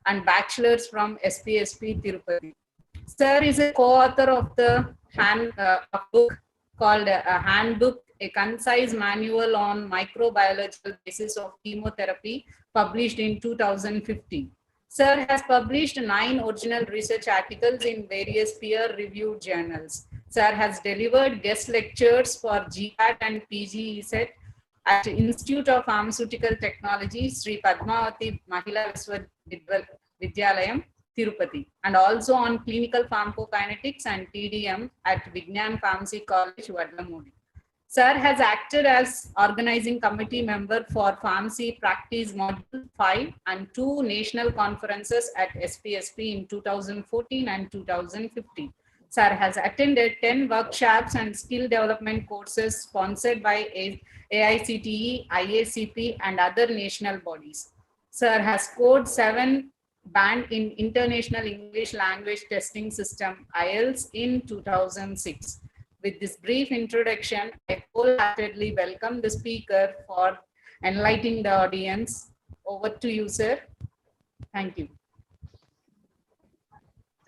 and bachelor's from SPSP Tirupati. Sir is a co-author of the a book called a Handbook, a concise manual on microbiological basis of chemotherapy, published in 2015. Sir has published 9 original research articles in various peer-reviewed journals. Sir has delivered guest lectures for GPAT and PGESET at Institute of Pharmaceutical Technology, Sri Padmavati Mahila Vidyalayam, Tirupati, and also on clinical pharmacokinetics and TDM at Vignan Pharmacy College, Vadlamudi. Sir has acted as organizing committee member for Pharmacy Practice Module 5 and 2 national conferences at SPSP in 2014 and 2015. Sir has attended 10 workshops and skill development courses sponsored by AICTE, IACP, and other national bodies. Sir has scored 7 band in International English Language Testing System, IELTS, in 2006. With this brief introduction, I wholeheartedly welcome the speaker for enlightening the audience. Over to you, sir. Thank you.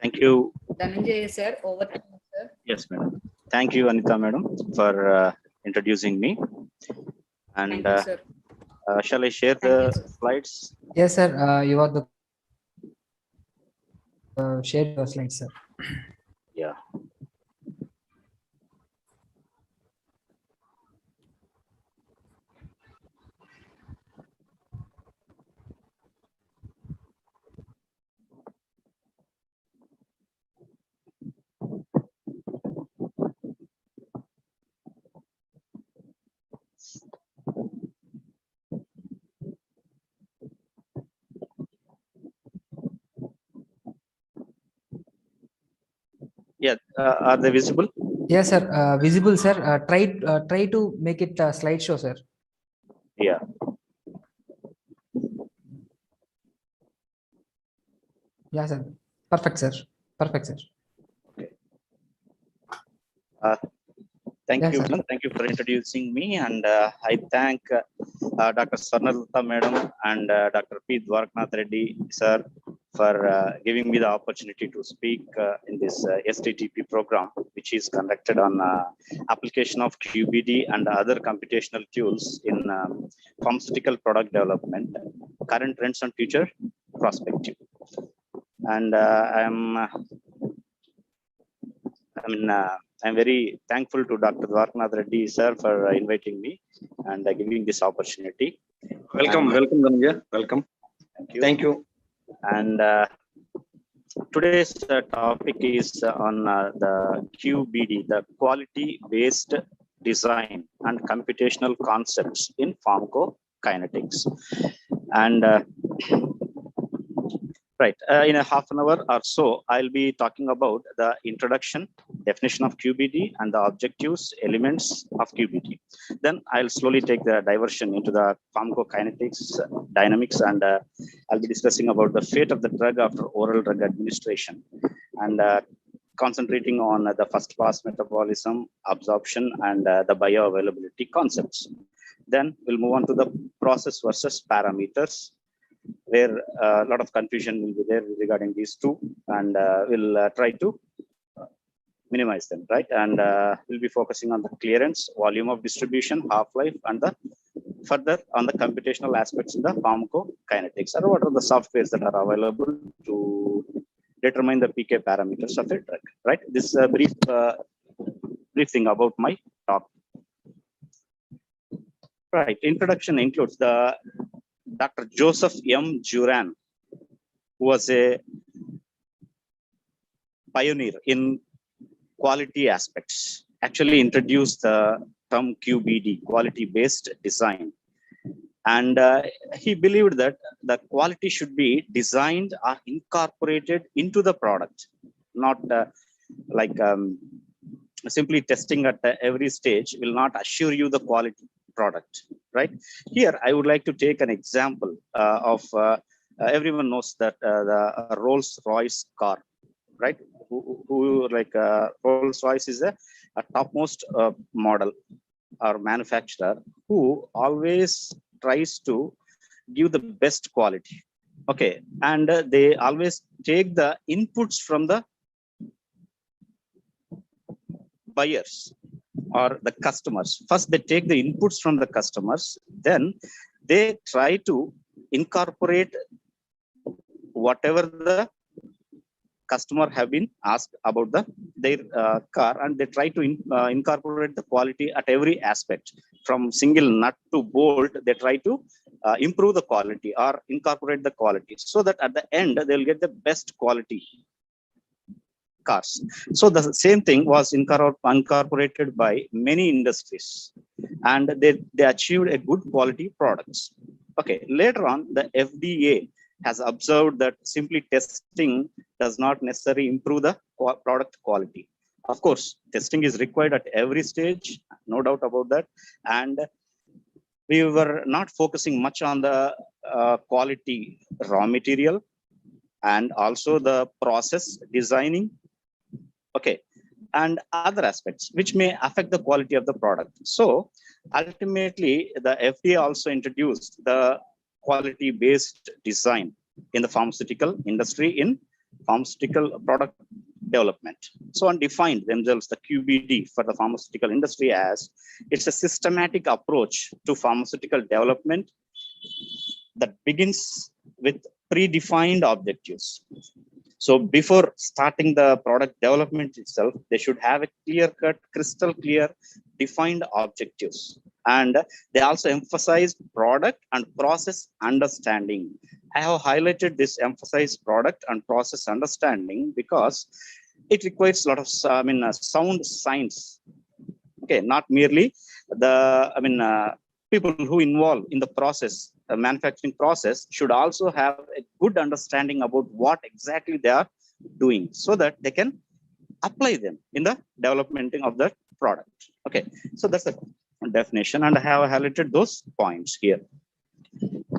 Thank you. Dhananjay, sir, over to you, sir. Yes, madam. Thank you, Anita, madam, for introducing me. And Thank you, sir. shall I share the slides? Yes, sir. You are the share your slides, sir. Yeah. Yeah, are they visible? Yes, sir. Visible, sir. Try to make it a slideshow, sir. Yeah. Yeah, sir. Perfect, sir. Perfect, sir. Okay. Thank Yes, you, sir. madam. Thank you for introducing me, and I thank Dr. Swarnalata madam and Dr. P. Dwarkanath Reddy sir for giving me the opportunity to speak in this STTP program, which is conducted on application of QBD and other computational tools in pharmaceutical product development, current trends and future perspective. And I'm very thankful to Dr. Dwarkanath Reddy sir for inviting me and giving this opportunity. Welcome, welcome, Dhananjay. Welcome. Thank you. Thank you. And today's topic is on the QBD, the quality-based design and computational concepts in pharmacokinetics. And right, in a half an hour or so, I'll be talking about the introduction, definition of QBD, and the objectives, elements of QBD. Then I'll slowly take the diversion into the pharmacokinetics, dynamics, and I'll be discussing about the fate of the drug after oral drug administration, and concentrating on the first pass metabolism, absorption, and the bioavailability concepts. Then we'll move on to the process versus parameters, where a lot of confusion will be there regarding these two, and we'll try to minimize them, right? And we'll be focusing on the clearance, volume of distribution, half-life, and the further on the computational aspects in the pharmacokinetics, or what are the softwares that are available to determine the PK parameters of a drug, right? This is a brief thing about my talk. Right, introduction includes the Dr. Joseph M. Juran, who was a pioneer in quality aspects, actually introduced the term QBD, quality-based design. And he believed that the quality should be designed or incorporated into the product, not simply testing at every stage will not assure you the quality product, right? Here, I would like to take an example of everyone knows that the Rolls-Royce car, right? Who Rolls-Royce is a topmost model or manufacturer who always tries to give the best quality, Okay, and they always take the inputs from the buyers or the customers. First they take the inputs from the customers, then they try to incorporate whatever the customer have been asked about their car, and they try to incorporate the quality at every aspect, from single nut to bolt. They try to improve the quality or incorporate the quality, so that at the end they'll get the best quality cars. So the same thing was incorporated by many industries, and they achieved a good quality products. Okay, later on the FDA has observed that simply testing does not necessarily improve the product quality. Of course, testing is required at every stage, no doubt about that. And we were not focusing much on the quality raw material and also the process designing, okay, and other aspects which may affect the quality of the product. So ultimately the FDA also introduced the quality based design in the pharmaceutical industry, in pharmaceutical product development. So and defined themselves the QBD for the pharmaceutical industry as it's a systematic approach to pharmaceutical development that begins with predefined objectives. So before starting the product development itself, they should have a clear-cut, crystal clear, defined objectives. And they also emphasize product and process understanding. I have highlighted this emphasized product and process understanding because it requires a lot of sound science. Okay, not merely the people who involve in the process, the manufacturing process, should also have a good understanding about what exactly they are doing, so that they can apply them in the development of the product. Okay, so that's the definition, and I have highlighted those points here.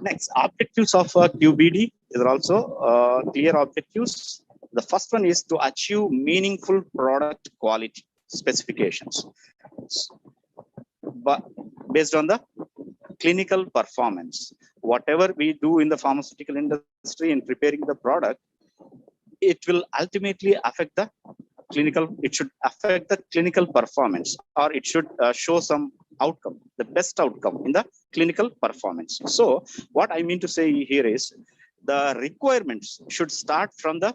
Next, objectives of QBD. These are also clear objectives. The first one is to achieve meaningful product quality specifications, but based on the clinical performance. Whatever we do in the pharmaceutical industry in preparing the product, it will ultimately affect the clinical, it should affect the clinical performance, or it should show some outcome, the best outcome in the clinical performance. So what I mean to say here is the requirements should start from the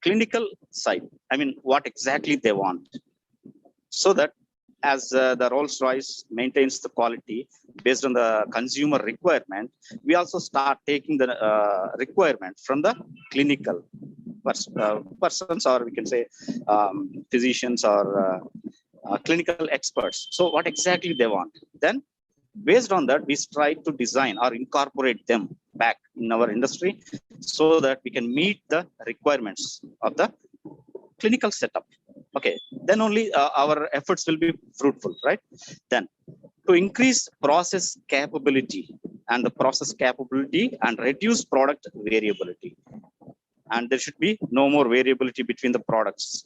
clinical side. I mean, what exactly they want, so that as the Rolls-Royce maintains the quality based on the consumer requirement, we also start taking the requirement from the clinical persons, or we can say physicians or clinical experts. So what exactly they want, then based on that we try to design or incorporate them back in our industry, so that we can meet the requirements of the clinical setup. Okay, then only our efforts will be fruitful, right? Then to increase process capability and reduce product variability, and there should be no more variability between the products,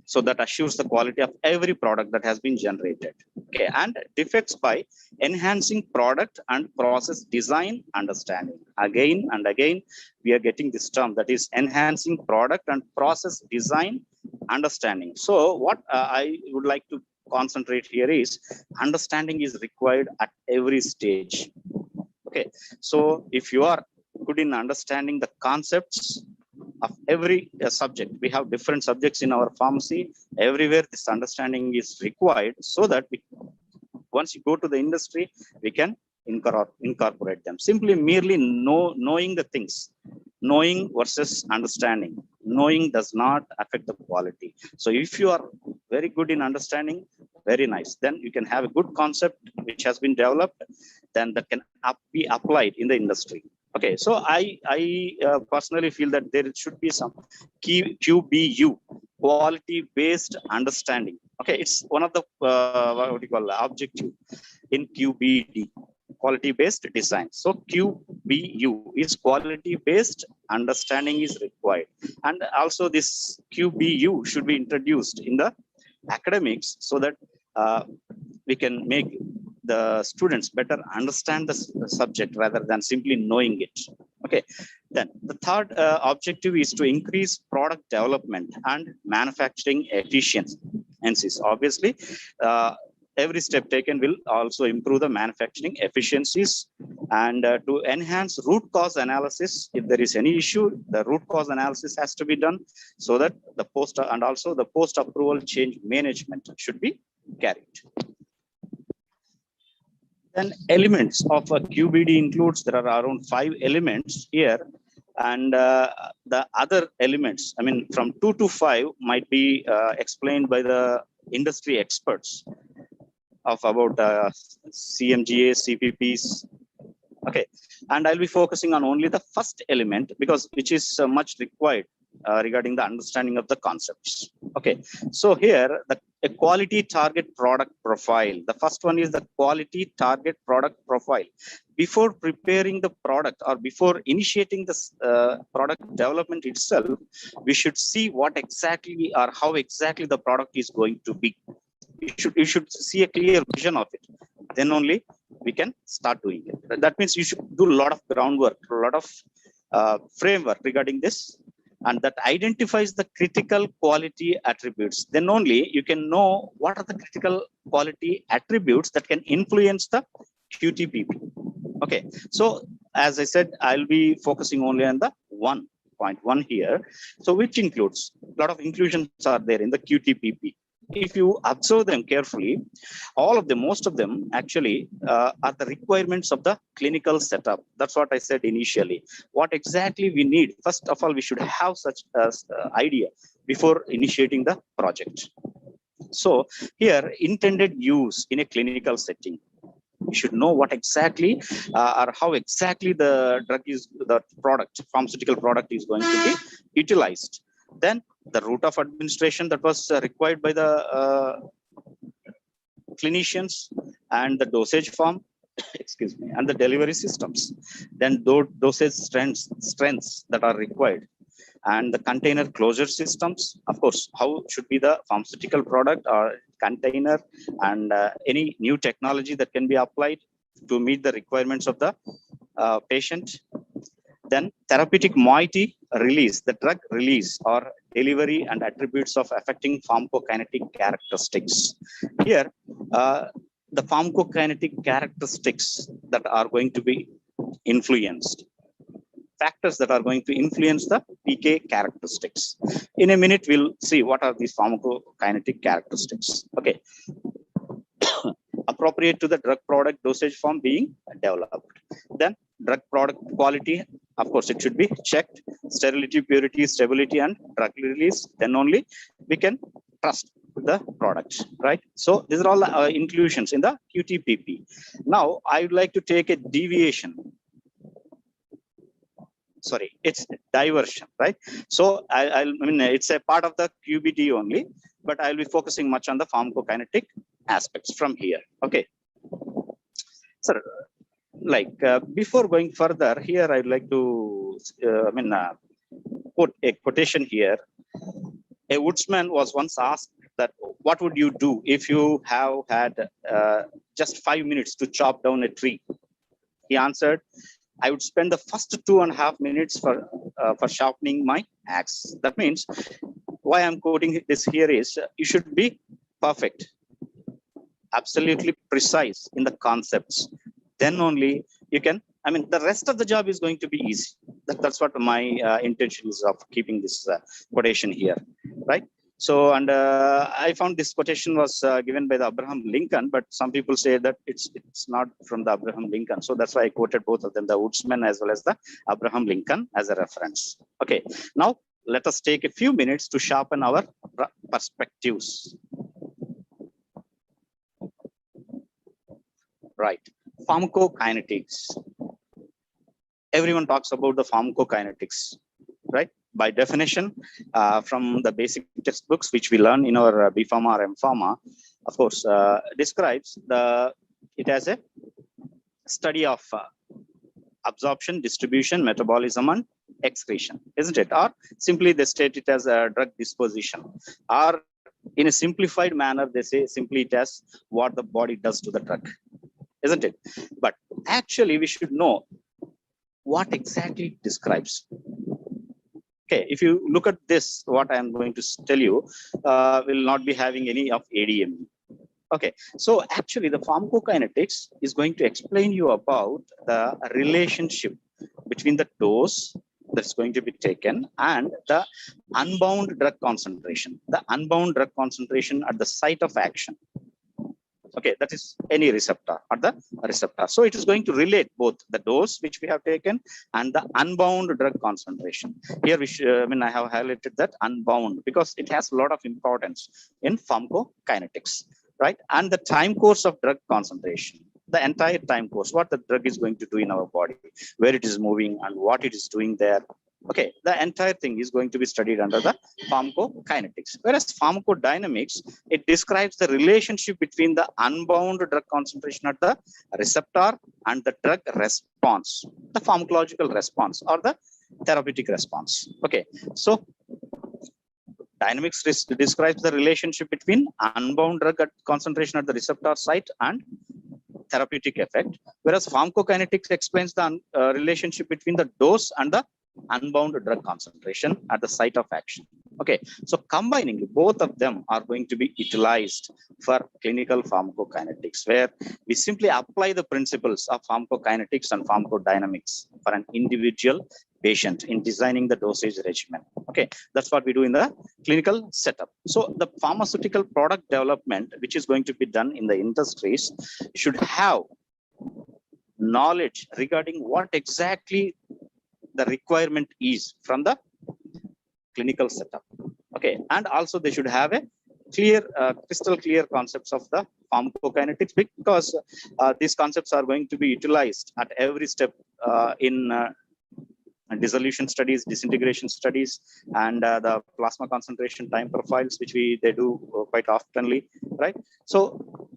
so that assures the quality of every product that has been generated. Okay, and defects by enhancing product and process design understanding. Again and again we are getting this term, that is enhancing product and process design understanding. So what I would like to concentrate here is understanding is required at every stage. Okay, so if you are good in understanding the concepts of every subject, we have different subjects in our pharmacy, everywhere this understanding is required, so that once you go to the industry, we can incorporate them. Simply merely knowing the things, knowing versus understanding. Knowing does not affect the quality. So if you are very good in understanding, very nice, then you can have a good concept which has been developed, then that can be applied in the industry. Okay, so I personally feel that there should be some QBU, quality based understanding. Okay, it's one of the what do you call objective in QBD, quality based design. So QBU is quality based understanding is required, and also this QBU should be introduced in the academics, so that we can make the students better understand the subject rather than simply knowing it. Okay, then the third objective is to increase product development and manufacturing efficiencies. Obviously, every step taken will also improve the manufacturing efficiencies, and to enhance root cause analysis. If there is any issue, the root cause analysis has to be done, so that the post approval change management should be carried. Then elements of a QBD includes, there are around 5 elements here, and the other elements, I mean, from 2 to 5 might be explained by the industry experts of about CMGA, CPPs. Okay, and I'll be focusing on only the first element, because which is much required regarding the understanding of the concepts. Okay, so here a quality target product profile. The first one is the quality target product profile. Before preparing the product or before initiating this product development itself, we should see what exactly or how exactly the product is going to be. You should see a clear vision of it. Then only we can start doing it. That means you should do a lot of groundwork, a lot of framework regarding this, and that identifies the critical quality attributes. Then only you can know what are the critical quality attributes that can influence the QTPP. Okay, so as I said, I'll be focusing only on the 1.1 here. So which includes, a lot of inclusions are there in the QTPP. If you observe them carefully, all of them, most of them actually are the requirements of the clinical setup. That's what I said initially. What exactly we need, first of all, we should have such an idea before initiating the project. So here, intended use in a clinical setting. We should know what exactly or how exactly the pharmaceutical product is going to be utilized. Then the route of administration that was required by the clinicians, and the dosage form, excuse me, and the delivery systems. Then dosage strengths that are required, and the container closure systems. Of course, how should be the pharmaceutical product or container, and any new technology that can be applied to meet the requirements of the patient. Then therapeutic moiety release, the drug release or delivery and attributes of affecting pharmacokinetic characteristics. Here, the pharmacokinetic characteristics that are going to be influenced, factors that are going to influence the PK characteristics. In a minute, we'll see what are these pharmacokinetic characteristics. Okay. Appropriate to the drug product dosage form being developed. Then drug product quality, of course, it should be checked. Sterility, purity, stability, and drug release. Then only we can trust the product, right? So these are all inclusions in the QTPP. Now, I would like to take a deviation. Sorry, it's diversion, right? So I mean, it's a part of the QBD only, but I'll be focusing much on the pharmacokinetic aspects from here. Okay. Sir, before going further, here I'd like to put a quotation here. A woodsman was once asked that, what would you do if you have had just 5 minutes to chop down a tree? He answered, I would spend the first 2.5 minutes for sharpening my axe. That means, why I'm quoting this here is, you should be perfect, absolutely precise in the concepts. Then only you can, I mean, the rest of the job is going to be easy. That's what my intention is of keeping this quotation here, right? So, and I found this quotation was given by the Abraham Lincoln, but some people say that it's not from the Abraham Lincoln. So that's why I quoted both of them, the woodsman as well as the Abraham Lincoln, as a reference. Okay, now let us take a few minutes to sharpen our perspectives. Right, pharmacokinetics. Everyone talks about the pharmacokinetics, right? By definition, from the basic textbooks, which we learn in our B Pharma or M Pharma, of course, describes it as a study of absorption, distribution, metabolism, and excretion, isn't it? Or simply they state it as a drug disposition. Or in a simplified manner, they say simply it as what the body does to the drug, isn't it? But actually, we should know what exactly it describes. Okay, if you look at this, what I am going to tell you will not be having any of ADME. Okay, so actually the pharmacokinetics is going to explain you about the relationship between the dose that's going to be taken and the unbound drug concentration, the unbound drug concentration at the site of action. Okay, that is any receptor at the receptor. So it is going to relate both the dose which we have taken and the unbound drug concentration. Here I have highlighted that unbound because it has a lot of importance in pharmacokinetics, right? And the time course of drug concentration, the entire time course, what the drug is going to do in our body, where it is moving and what it is doing there. Okay, the entire thing is going to be studied under the pharmacokinetics. Whereas pharmacodynamics, it describes the relationship between the unbound drug concentration at the receptor and the drug response, the pharmacological response or the therapeutic response. Okay, so dynamics describes the relationship between unbound drug concentration at the receptor site and therapeutic effect, whereas pharmacokinetics explains the relationship between the dose and the unbound drug concentration at the site of action. Okay, so combining both of them are going to be utilized for clinical pharmacokinetics, where we simply apply the principles of pharmacokinetics and pharmacodynamics for an individual patient in designing the dosage regimen. Okay, that's what we do in the clinical setup. So the pharmaceutical product development, which is going to be done in the industries, should have knowledge regarding what exactly the requirement is from the clinical setup. Okay, and also they should have a clear, crystal clear concepts of the pharmacokinetics, because these concepts are going to be utilized at every step in dissolution studies, disintegration studies, and the plasma concentration time profiles, which they do quite oftenly, right? So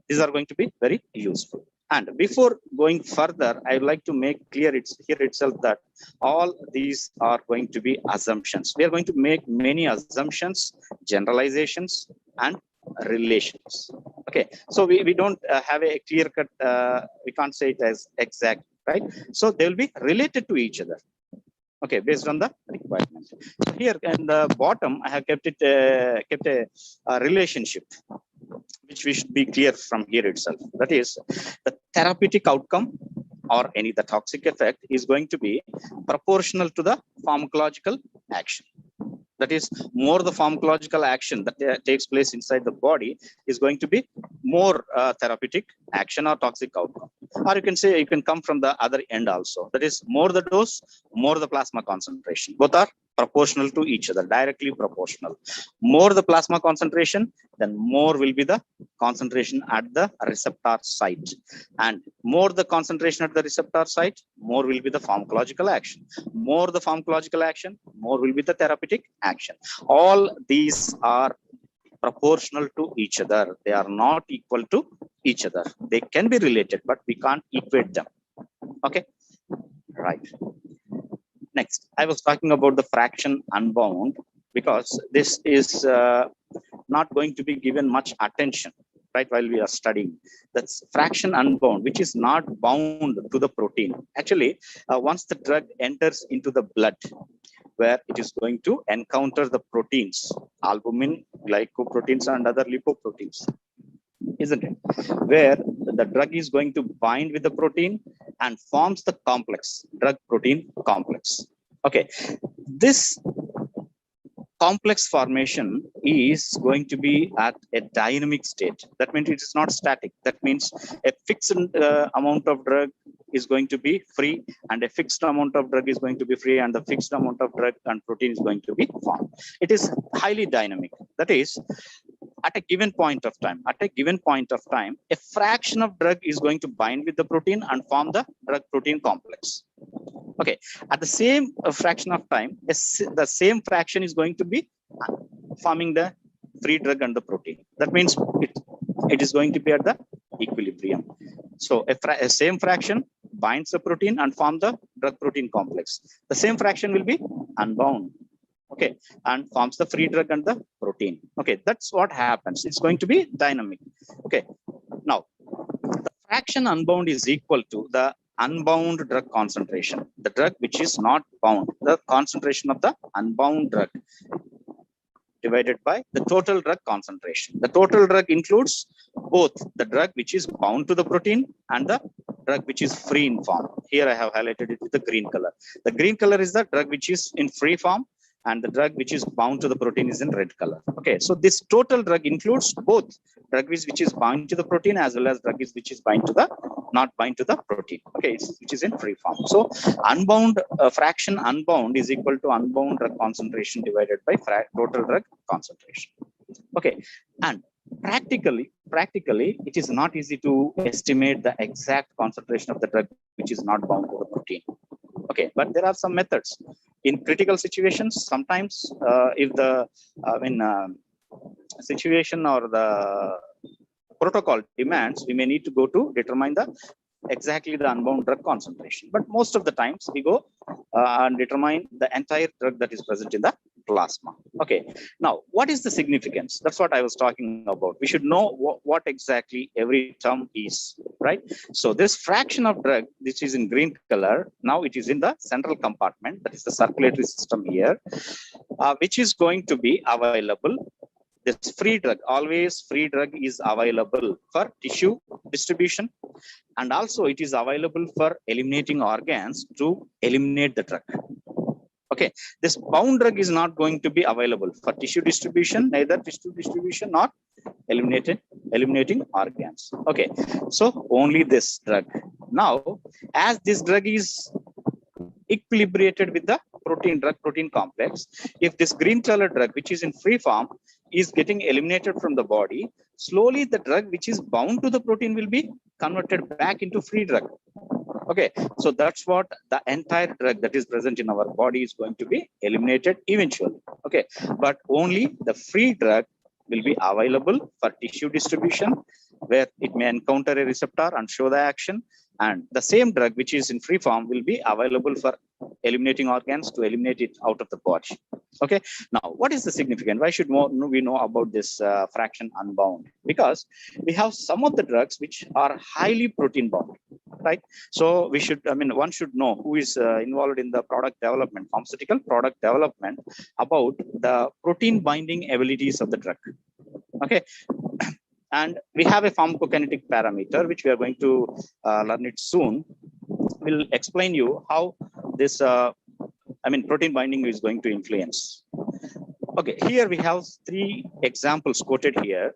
these are going to be very useful. And before going further, I would like to make clear here itself that all these are going to be assumptions. We are going to make many assumptions, generalizations, and relations. Okay, so we don't have a clear cut, we can't say it as exact, right? So they will be related to each other. Okay, based on the requirement. So here in the bottom, I have kept a relationship, which we should be clear from here itself. That is, the therapeutic outcome or the toxic effect is going to be proportional to the pharmacological action. That is, more the pharmacological action that takes place inside the body is going to be more therapeutic action or toxic outcome. Or you can say, you can come from the other end also. That is, more the dose, more the plasma concentration. Both are proportional to each other, directly proportional. More the plasma concentration, then more will be the concentration at the receptor site. And more the concentration at the receptor site, more will be the pharmacological action. More the pharmacological action, more will be the therapeutic action. All these are proportional to each other. They are not equal to each other. They can be related, but we can't equate them. Okay, right. Next, I was talking about the fraction unbound, because this is not going to be given much attention, right, while we are studying. That's fraction unbound, which is not bound to the protein. Actually, once the drug enters into the blood, where it is going to encounter the proteins, albumin, glycoproteins, and other lipoproteins, isn't it? Where the drug is going to bind with the protein and forms the complex, drug protein complex. Okay, this complex formation is going to be at a dynamic state. That means it is not static. That means a fixed amount of drug is going to be free, and a fixed amount of drug is going to be free, and the fixed amount of drug and protein is going to be formed. It is highly dynamic. That is, at a given point of time, a fraction of drug is going to bind with the protein and form the drug protein complex. Okay, at the same fraction of time, the same fraction is going to be forming the free drug and the protein. That means it is going to be at the equilibrium. So a same fraction binds the protein and form the drug protein complex. The same fraction will be unbound. Okay, and forms the free drug and the protein. Okay, that's what happens. It's going to be dynamic. Okay, now the fraction unbound is equal to the unbound drug concentration, the drug which is not bound, the concentration of the unbound drug divided by the total drug concentration. The total drug includes both the drug which is bound to the protein and the drug which is free in form. Here I have highlighted it with the green color. The green color is the drug which is in free form, and the drug which is bound to the protein is in red color. Okay, so this total drug includes both drug which is bound to the protein as well as drug which is bind to the not bind to the protein. Okay, which is in free form. So unbound fraction unbound is equal to unbound drug concentration divided by total drug concentration. Okay, and practically it is not easy to estimate the exact concentration of the drug which is not bound to the protein. Okay, but there are some methods. In critical situations, sometimes if the situation or the protocol demands, we may need to go to determine the exactly the unbound drug concentration. But most of the times we go and determine the entire drug that is present in the plasma. Okay, now what is the significance? That's what I was talking about. We should know what exactly every term is, right? So this fraction of drug, which is in green color, now it is in the central compartment, that is the circulatory system here, which is going to be available. This free drug, always free drug is available for tissue distribution, and also it is available for eliminating organs to eliminate the drug. Okay, this bound drug is not going to be available for tissue distribution, neither tissue distribution nor eliminating organs. Okay, so only this drug. Now, as this drug is equilibrated with the protein complex, if this green color drug which is in free form is getting eliminated from the body, slowly the drug which is bound to the protein will be converted back into free drug. Okay, so that's what the entire drug that is present in our body is going to be eliminated eventually. Okay, but only the free drug will be available for tissue distribution, where it may encounter a receptor and show the action, and the same drug which is in free form will be available for eliminating organs to eliminate it out of the body. Okay, now what is the significance? Why should we know about this fraction unbound? Because we have some of the drugs which are highly protein bound, right? So we should, one should know who is involved in the product development, pharmaceutical product development, about the protein binding abilities of the drug. Okay, and we have a pharmacokinetic parameter which we are going to learn it soon. We'll explain you how this protein binding is going to influence. Okay, here we have 3 examples quoted here,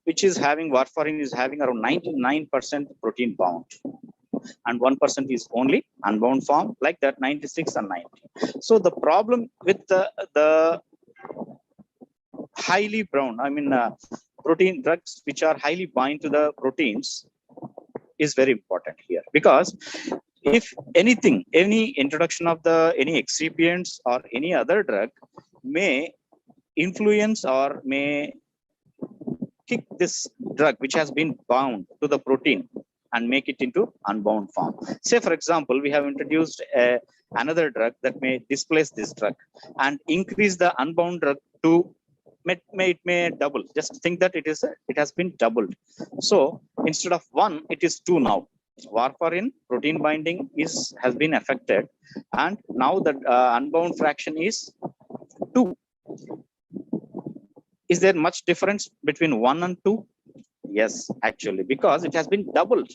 which is having warfarin is having around 99% protein bound, and 1% is only unbound form, like that 96 and 90. So the problem with the highly bound, protein drugs which are highly bind to the proteins is very important here, because if anything, any introduction of any excipients or any other drug may influence or may kick this drug which has been bound to the protein and make it into unbound form. Say, for example, we have introduced another drug that may displace this drug and increase the unbound drug to it may double. Just think that it has been doubled. So instead of 1, it is 2 now. Warfarin protein binding has been affected, and now the unbound fraction is 2. Is there much difference between 1 and 2? Yes, actually, because it has been doubled.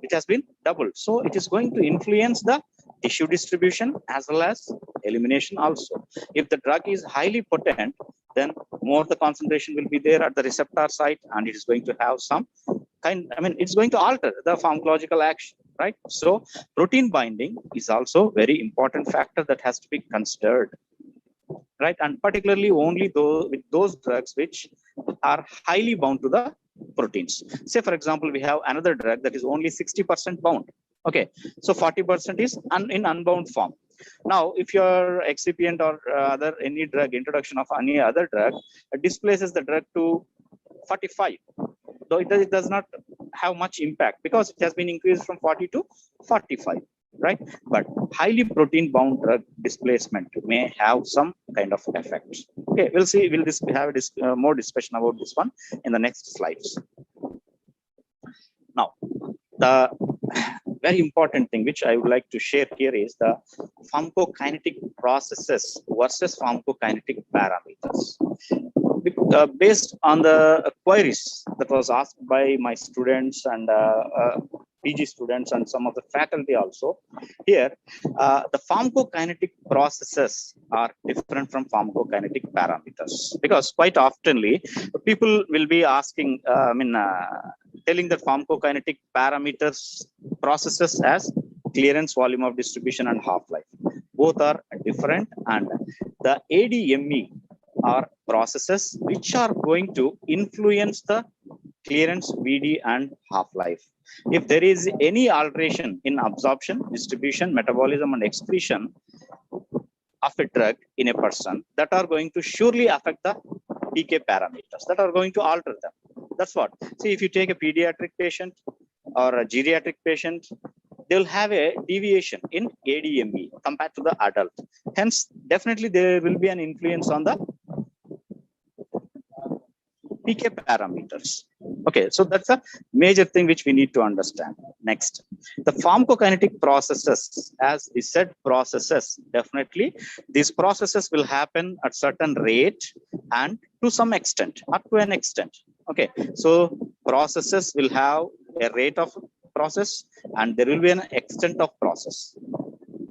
It has been doubled. So it is going to influence the tissue distribution as well as elimination also. If the drug is highly potent, then more the concentration will be there at the receptor site, and it is going to have some kind, it's going to alter the pharmacological action, right? So protein binding is also very important factor that has to be considered, right? And particularly only with those drugs which are highly bound to the proteins. Say, for example, we have another drug that is only 60% bound. Okay, so 40% is in unbound form. Now, if your excipient or any drug, introduction of any other drug displaces the drug to 45, though it does not have much impact because it has been increased from 40 to 45, right? But highly protein bound drug displacement may have some kind of effect. Okay, we'll see. We'll have more discussion about this one in the next slides. Now, very important thing which I would like to share here is the pharmacokinetic processes versus pharmacokinetic parameters. Based on the queries that was asked by my students and PG students and some of the faculty also, here the pharmacokinetic processes are different from pharmacokinetic parameters, because quite oftenly people will be asking, telling that pharmacokinetic parameters processes as clearance, volume of distribution, and half-life. Both are different, and the ADME are processes which are going to influence the clearance, VD, and half-life. If there is any alteration in absorption, distribution, metabolism, and excretion of a drug in a person, that are going to surely affect the PK parameters, that are going to alter them. That's what. See, if you take a pediatric patient or a geriatric patient, they'll have a deviation in ADME compared to the adult. Hence, definitely there will be an influence on the PK parameters. Okay, so that's a major thing which we need to understand. Next, the pharmacokinetic processes, as we said, processes, definitely these processes will happen at certain rate and to some extent, up to an extent. Okay, so processes will have a rate of process and there will be an extent of process.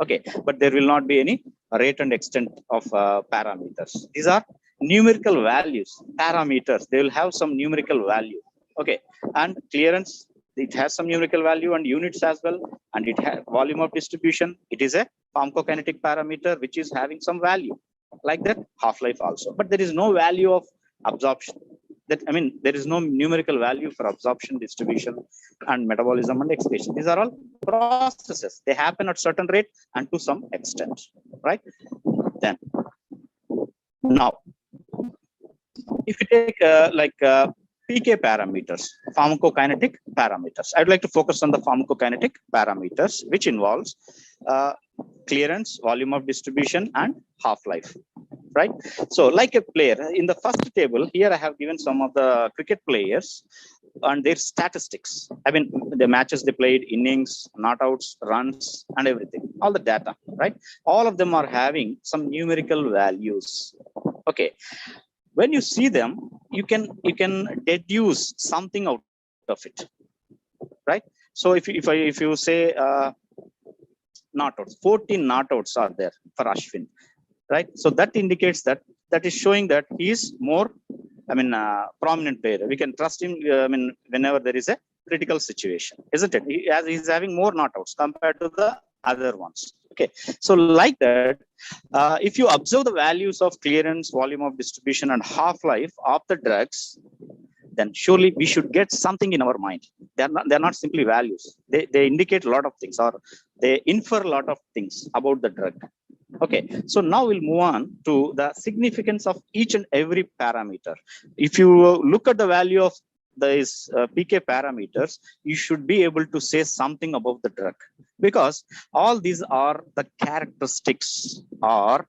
Okay, but there will not be any rate and extent of parameters. These are numerical values, parameters. They will have some numerical value. Okay, and clearance, it has some numerical value and units as well, and it has volume of distribution. It is a pharmacokinetic parameter which is having some value. Like that, half-life also. But there is no value of absorption. That, I mean, there is no numerical value for absorption, distribution, and metabolism and excretion. These are all processes. They happen at certain rate and to some extent, right? Then, now, if you take PK parameters, pharmacokinetic parameters, I'd like to focus on the pharmacokinetic parameters, which involves clearance, volume of distribution, and half-life. Right. So like a player in the first table here, I have given some of the cricket players and their statistics. I mean, the matches they played, innings, not outs, runs, and everything, all the data, right? All of them are having some numerical values. Okay. When you see them, you can deduce something out of it, right? So if you say not outs, 14 not outs are there for Ashwin. Right, so that indicates that is showing that he is more, prominent player. We can trust him. Whenever there is a critical situation, isn't it? He's having more not outs compared to the other ones. Okay, so like that, if you observe the values of clearance, volume of distribution, and half-life of the drugs, then surely we should get something in our mind. They're not simply values. They indicate a lot of things, or they infer a lot of things about the drug. Okay, so now we'll move on to the significance of each and every parameter. If you look at the value of these PK parameters, you should be able to say something about the drug, because all these are the characteristics or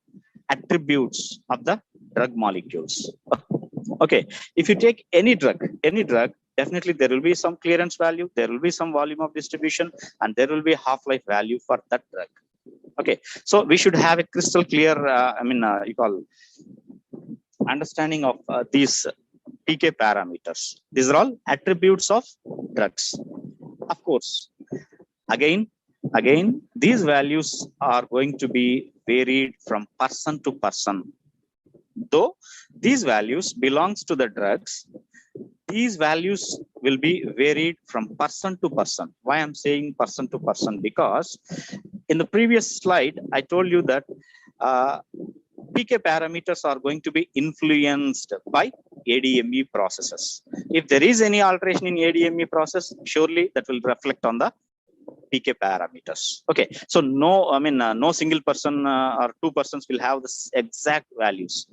attributes of the drug molecules. Okay, if you take any drug, definitely there will be some clearance value, there will be some volume of distribution, and there will be half-life value for that drug. Okay, so we should have a crystal clear, understanding of these PK parameters. These are all attributes of drugs. Of course, again, these values are going to be varied from person to person. Though these values belongs to the drugs, these values will be varied from person to person. Why I'm saying person to person? Because in the previous slide, I told you that PK parameters are going to be influenced by ADME processes. If there is any alteration in ADME process, surely that will reflect on the PK parameters. Okay, so no single person or two persons will have the exact values,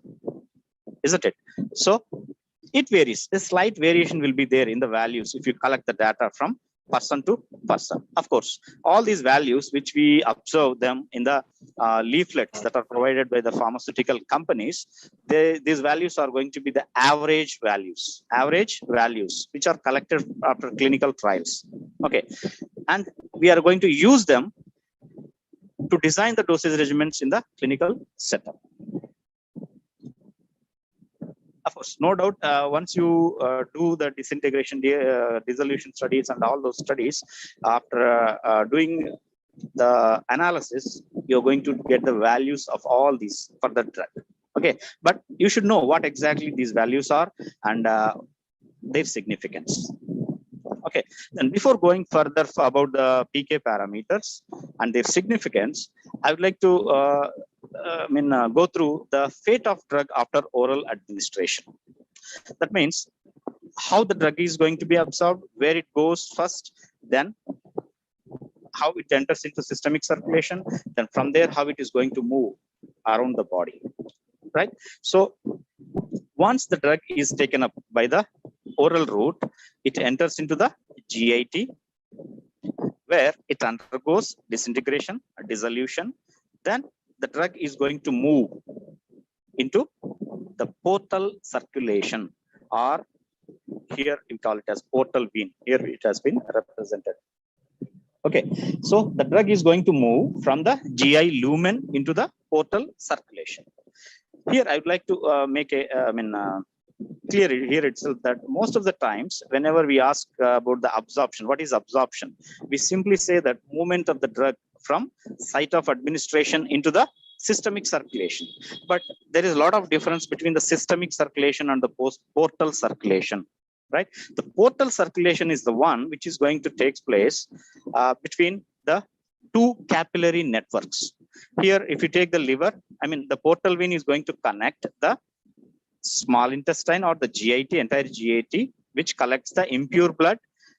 isn't it? So it varies. A slight variation will be there in the values if you collect the data from person to person. Of course, all these values which we observe them in the leaflets that are provided by the pharmaceutical companies, these values are going to be the average values, which are collected after clinical trials. Okay, and we are going to use them to design the dosage regimens in the clinical setup. Of course, no doubt, once you do the disintegration, dissolution studies and all those studies, after doing the analysis, you're going to get the values of all these for the drug. Okay, but you should know what exactly these values are and their significance. Okay, then before going further about the PK parameters and their significance, I would like to go through the fate of drug after oral administration. That means how the drug is going to be absorbed, where it goes first, then how it enters into systemic circulation, then from there how it is going to move around the body, right? So once the drug is taken up by the oral route, it enters into the GIT, where it undergoes disintegration, dissolution. Then the drug is going to move into the portal circulation, or here we call it as portal vein. Here it has been represented. Okay, so the drug is going to move from the GI lumen into the portal circulation. Here I would like to make a clear here itself that most of the times whenever we ask about the absorption, what is absorption, we simply say that movement of the drug from site of administration into the systemic circulation. But there is a lot of difference between the systemic circulation and the portal circulation, right? The portal circulation is the one which is going to take place between the two capillary networks. Here, if you take the liver, the portal vein is going to connect the small intestine or the GIT, entire GIT, which collects the impure blood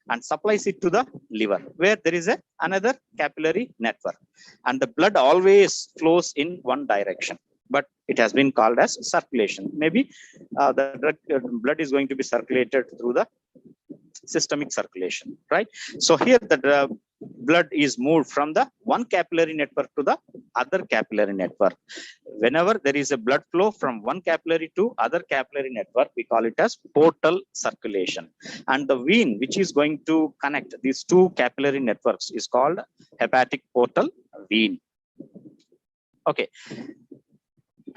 and supplies it to the liver, where there is another capillary network. And the blood always flows in one direction, but it has been called as circulation. Maybe the blood is going to be circulated through the systemic circulation, right? So here the blood is moved from the one capillary network to the other capillary network. Whenever there is a blood flow from one capillary to other capillary network, we call it as portal circulation. And the vein which is going to connect these two capillary networks is called hepatic portal vein. Okay.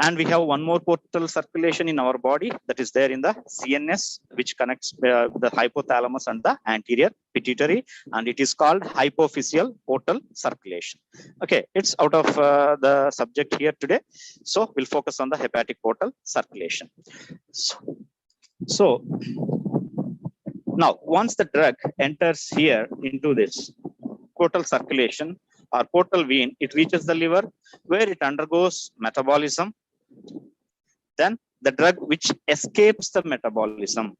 And we have one more portal circulation in our body that is there in the CNS, which connects the hypothalamus and the anterior pituitary, and it is called hypophyseal portal circulation. Okay, it's out of the subject here today. So we'll focus on the hepatic portal circulation. So now, once the drug enters here into this portal circulation or portal vein, it reaches the liver where it undergoes metabolism. Then the drug which escapes the metabolism,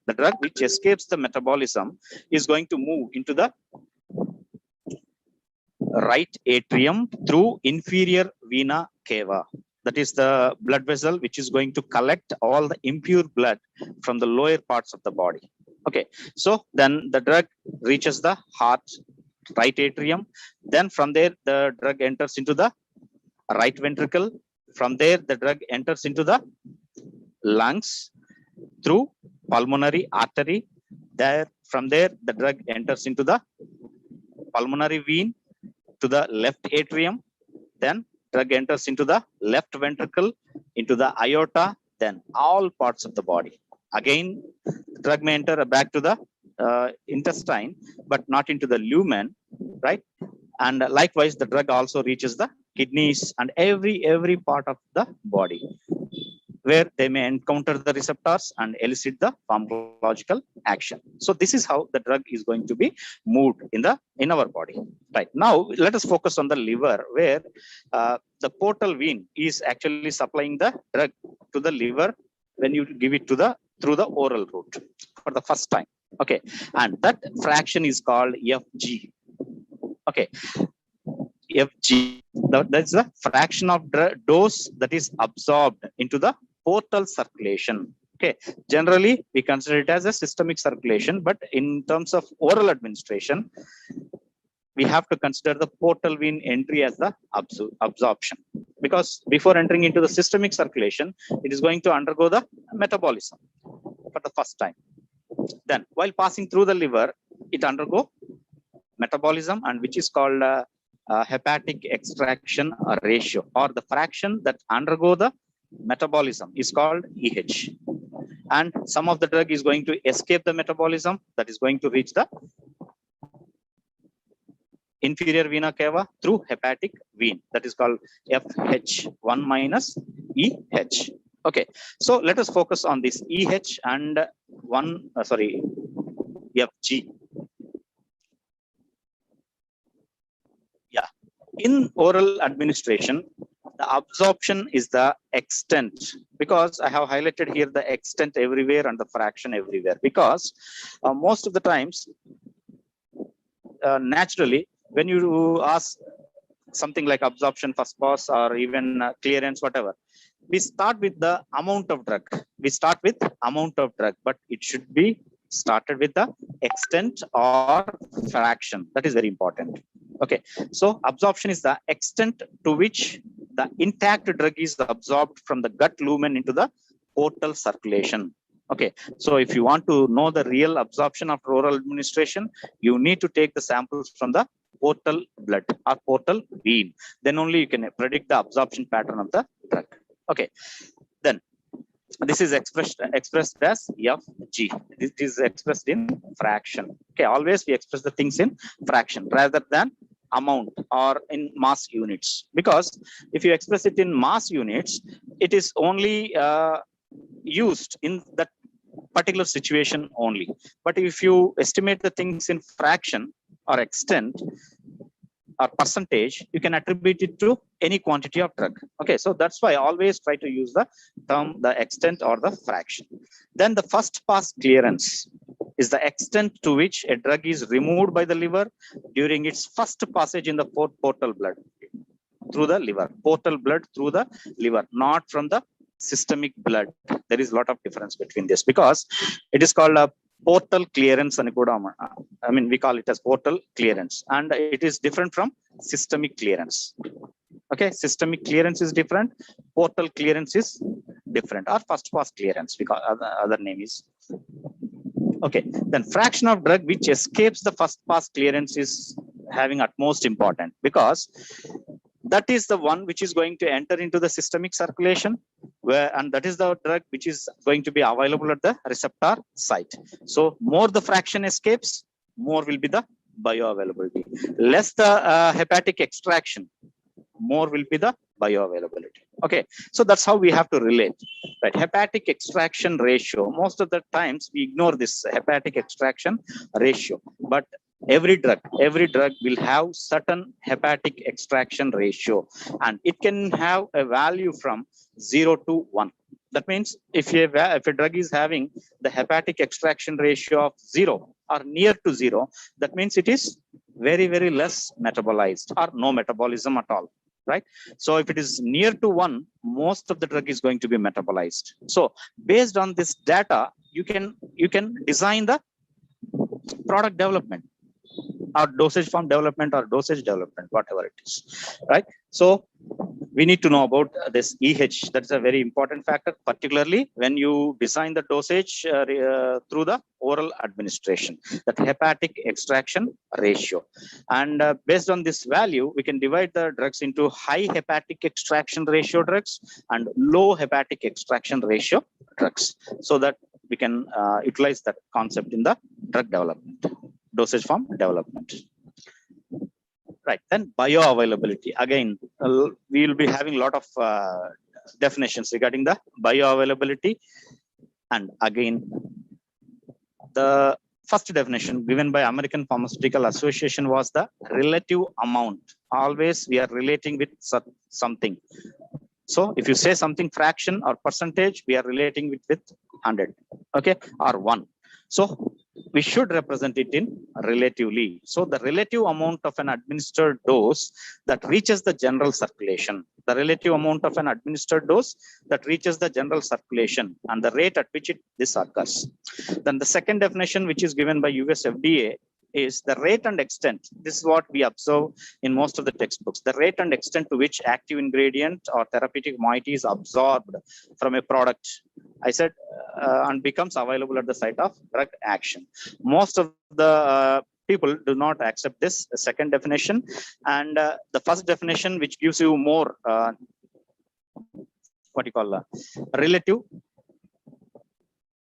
is going to move into the right atrium through inferior vena cava. That is the blood vessel which is going to collect all the impure blood from the lower parts of the body. Okay, so then the drug reaches the heart, right atrium. Then from there, the drug enters into the right ventricle. From there, the drug enters into the lungs through pulmonary artery. From there, the drug enters into the pulmonary vein to the left atrium. Then drug enters into the left ventricle, into the aorta, then all parts of the body. Again, the drug may enter back to the intestine, but not into the lumen, right? And likewise, the drug also reaches the kidneys and every part of the body, where they may encounter the receptors and elicit the pharmacological action. So this is how the drug is going to be moved in our body. Right now, let us focus on the liver, where the portal vein is actually supplying the drug to the liver when you give it through the oral route for the first time. Okay, and that fraction is called FG. Okay, FG, that's the fraction of dose that is absorbed into the portal circulation. Okay, generally we consider it as a systemic circulation, but in terms of oral administration, we have to consider the portal vein entry as the absorption, because before entering into the systemic circulation, it is going to undergo the metabolism for the first time. Then while passing through the liver, it undergo metabolism, and which is called hepatic extraction ratio, or the fraction that undergo the metabolism is called EH. And some of the drug is going to escape the metabolism, that is going to reach the inferior vena cava through hepatic vein, that is called FH1 minus EH. Okay, so let us focus on this EH and FG. Yeah, in oral administration, the absorption is the extent, because I have highlighted here the extent everywhere and the fraction everywhere, because most of the times, naturally, when you ask something like absorption, first pass, or even clearance, whatever, we start with the amount of drug. We start with amount of drug, but it should be started with the extent or fraction. That is very important. Okay, so absorption is the extent to which the intact drug is absorbed from the gut lumen into the portal circulation. Okay, so if you want to know the real absorption after oral administration, you need to take the samples from the portal blood or portal vein. Then only you can predict the absorption pattern of the drug. Okay, then this is expressed as FG. It is expressed in fraction. Okay, always we express the things in fraction rather than amount or in mass units, because if you express it in mass units, it is only used in that particular situation only. But if you estimate the things in fraction or extent or percentage, you can attribute it to any quantity of drug. Okay, so that's why I always try to use the term the extent or the fraction. Then the first pass clearance is the extent to which a drug is removed by the liver during its first passage in the portal blood through the liver. Portal blood through the liver, not from the systemic blood. There is a lot of difference between this, because it is called a portal clearance. I mean, we call it as portal clearance, and it is different from systemic clearance. Okay, systemic clearance is different, portal clearance is different, or first pass clearance, because other name is. Okay, then fraction of drug which escapes the first pass clearance is having utmost important, because that is the one which is going to enter into the systemic circulation, and that is the drug which is going to be available at the receptor site. So more the fraction escapes, more will be the bioavailability. Less the hepatic extraction, more will be the bioavailability. Okay, so that's how we have to relate, right? Hepatic extraction ratio. Most of the times we ignore this hepatic extraction ratio, but every drug will have certain hepatic extraction ratio, and it can have a value from 0 to 1. That means if a drug is having the hepatic extraction ratio of 0 or near to 0, that means it is very, very less metabolized or no metabolism at all, right? So if it is near to 1, most of the drug is going to be metabolized. So based on this data, you can design the product development or dosage form development or dosage development, whatever it is, right? So we need to know about this EH. That's a very important factor, particularly when you design the dosage through the oral administration, that hepatic extraction ratio. And based on this value, we can divide the drugs into high hepatic extraction ratio drugs and low hepatic extraction ratio drugs, so that we can utilize that concept in the drug development, dosage form development. Right, then bioavailability. Again, we will be having a lot of definitions regarding the bioavailability. And again, the first definition given by American Pharmaceutical Association was the relative amount. Always we are relating with something. So if you say something fraction or percentage, we are relating with 100, okay, or 1. So we should represent it in relatively. So the relative amount of an administered dose that reaches the general circulation, the relative amount of an administered dose that reaches the general circulation and the rate at which this occurs. Then the second definition, which is given by US FDA, is the rate and extent. This is what we observe in most of the textbooks. The rate and extent to which active ingredient or therapeutic moiety is absorbed from a product, I said, and becomes available at the site of drug action. Most of the people do not accept this second definition. And the first definition, which gives you more, relative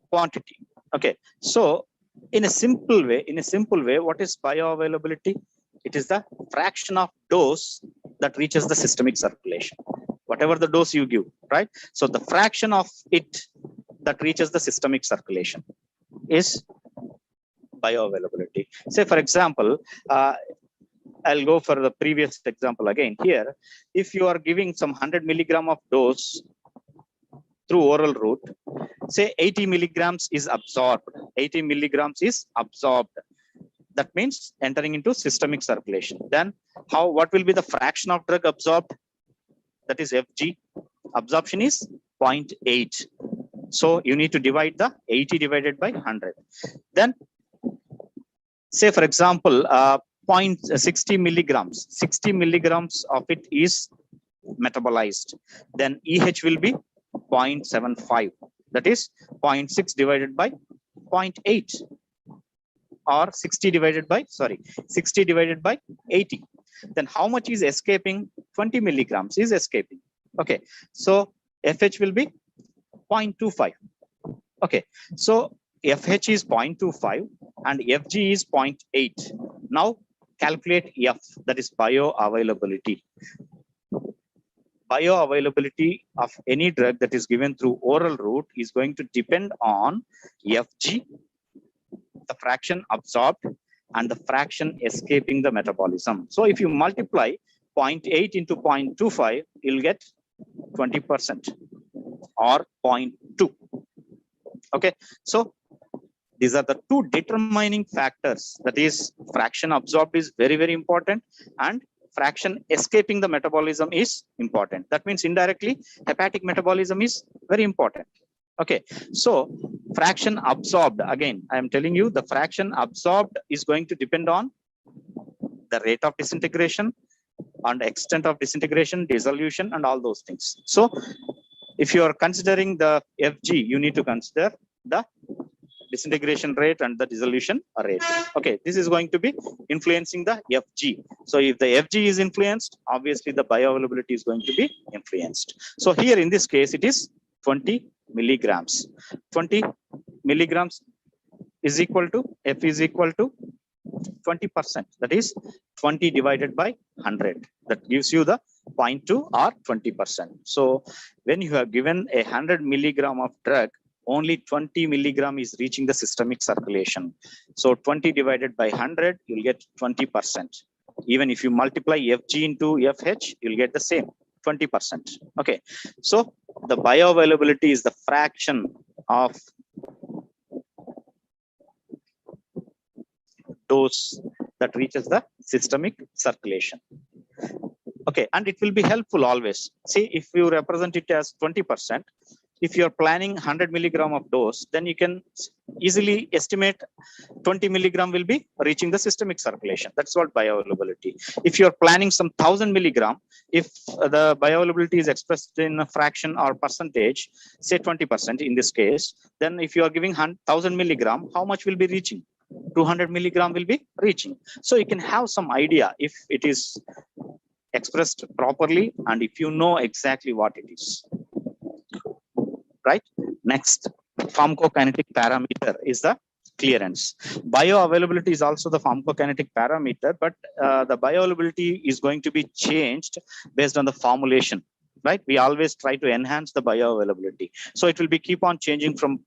quantity. Okay, so in a simple way, what is bioavailability? It is the fraction of dose that reaches the systemic circulation. Whatever the dose you give, right? So the fraction of it that reaches the systemic circulation is bioavailability. Say, for example, I'll go for the previous example again here. If you are giving some 100 milligram of dose through oral route, say 80 milligrams is absorbed. 80 milligrams is absorbed. That means entering into systemic circulation. Then what will be the fraction of drug absorbed? That is Fg. Absorption is 0.8. So you need to divide the 80 divided by 100. Then say, for example, 60 milligrams. 60 milligrams of it is metabolized. Then EH will be 0.75. That is 0.6 divided by 0.8, or 60 divided by 80. Then how much is escaping? 20 milligrams is escaping. Okay, so FH will be 0.25. Okay, so FH is 0.25 and FG is 0.8. Now calculate F, that is bioavailability. Bioavailability of any drug that is given through oral route is going to depend on Fg, the fraction absorbed, and the fraction escaping the metabolism. So if you multiply 0.8 into 0.25, you'll get 20% or 0.2. Okay, so these are the two determining factors. That is, fraction absorbed is very, very important, and fraction escaping the metabolism is important. That means indirectly hepatic metabolism is very important. Okay, so fraction absorbed, again I am telling you, the fraction absorbed is going to depend on the rate of disintegration and extent of disintegration, dissolution, and all those things. So if you are considering the Fg, you need to consider the disintegration rate and the dissolution rate. Okay, this is going to be influencing the Fg. So if the Fg is influenced, obviously the bioavailability is going to be influenced. So here in this case, it is 20 milligrams. 20 milligrams is equal to, F is equal to 20%. That is 20 divided by 100. That gives you the 0.2 or 20%. So when you have given 100 milligram of drug, only 20 milligram is reaching the systemic circulation. So 20 divided by 100, you'll get 20%. Even if you multiply Fg into FH, you'll get the same, 20%. Okay, so the bioavailability is the fraction of dose that reaches the systemic circulation. Okay, and it will be helpful always. See, if you represent it as 20%, if you're planning 100 milligram of dose, then you can easily estimate 20 milligram will be reaching the systemic circulation. That's what bioavailability. If you're planning some 1000 milligram, if the bioavailability is expressed in a fraction or percentage, say 20% in this case, then if you are giving 1000 milligram, how much will be reaching? 200 milligram will be reaching. So you can have some idea if it is expressed properly and if you know exactly what it is. Right? Next, pharmacokinetic parameter is the clearance. Bioavailability is also the pharmacokinetic parameter, but the bioavailability is going to be changed based on the formulation. Right? We always try to enhance the bioavailability. So it will be keep on changing from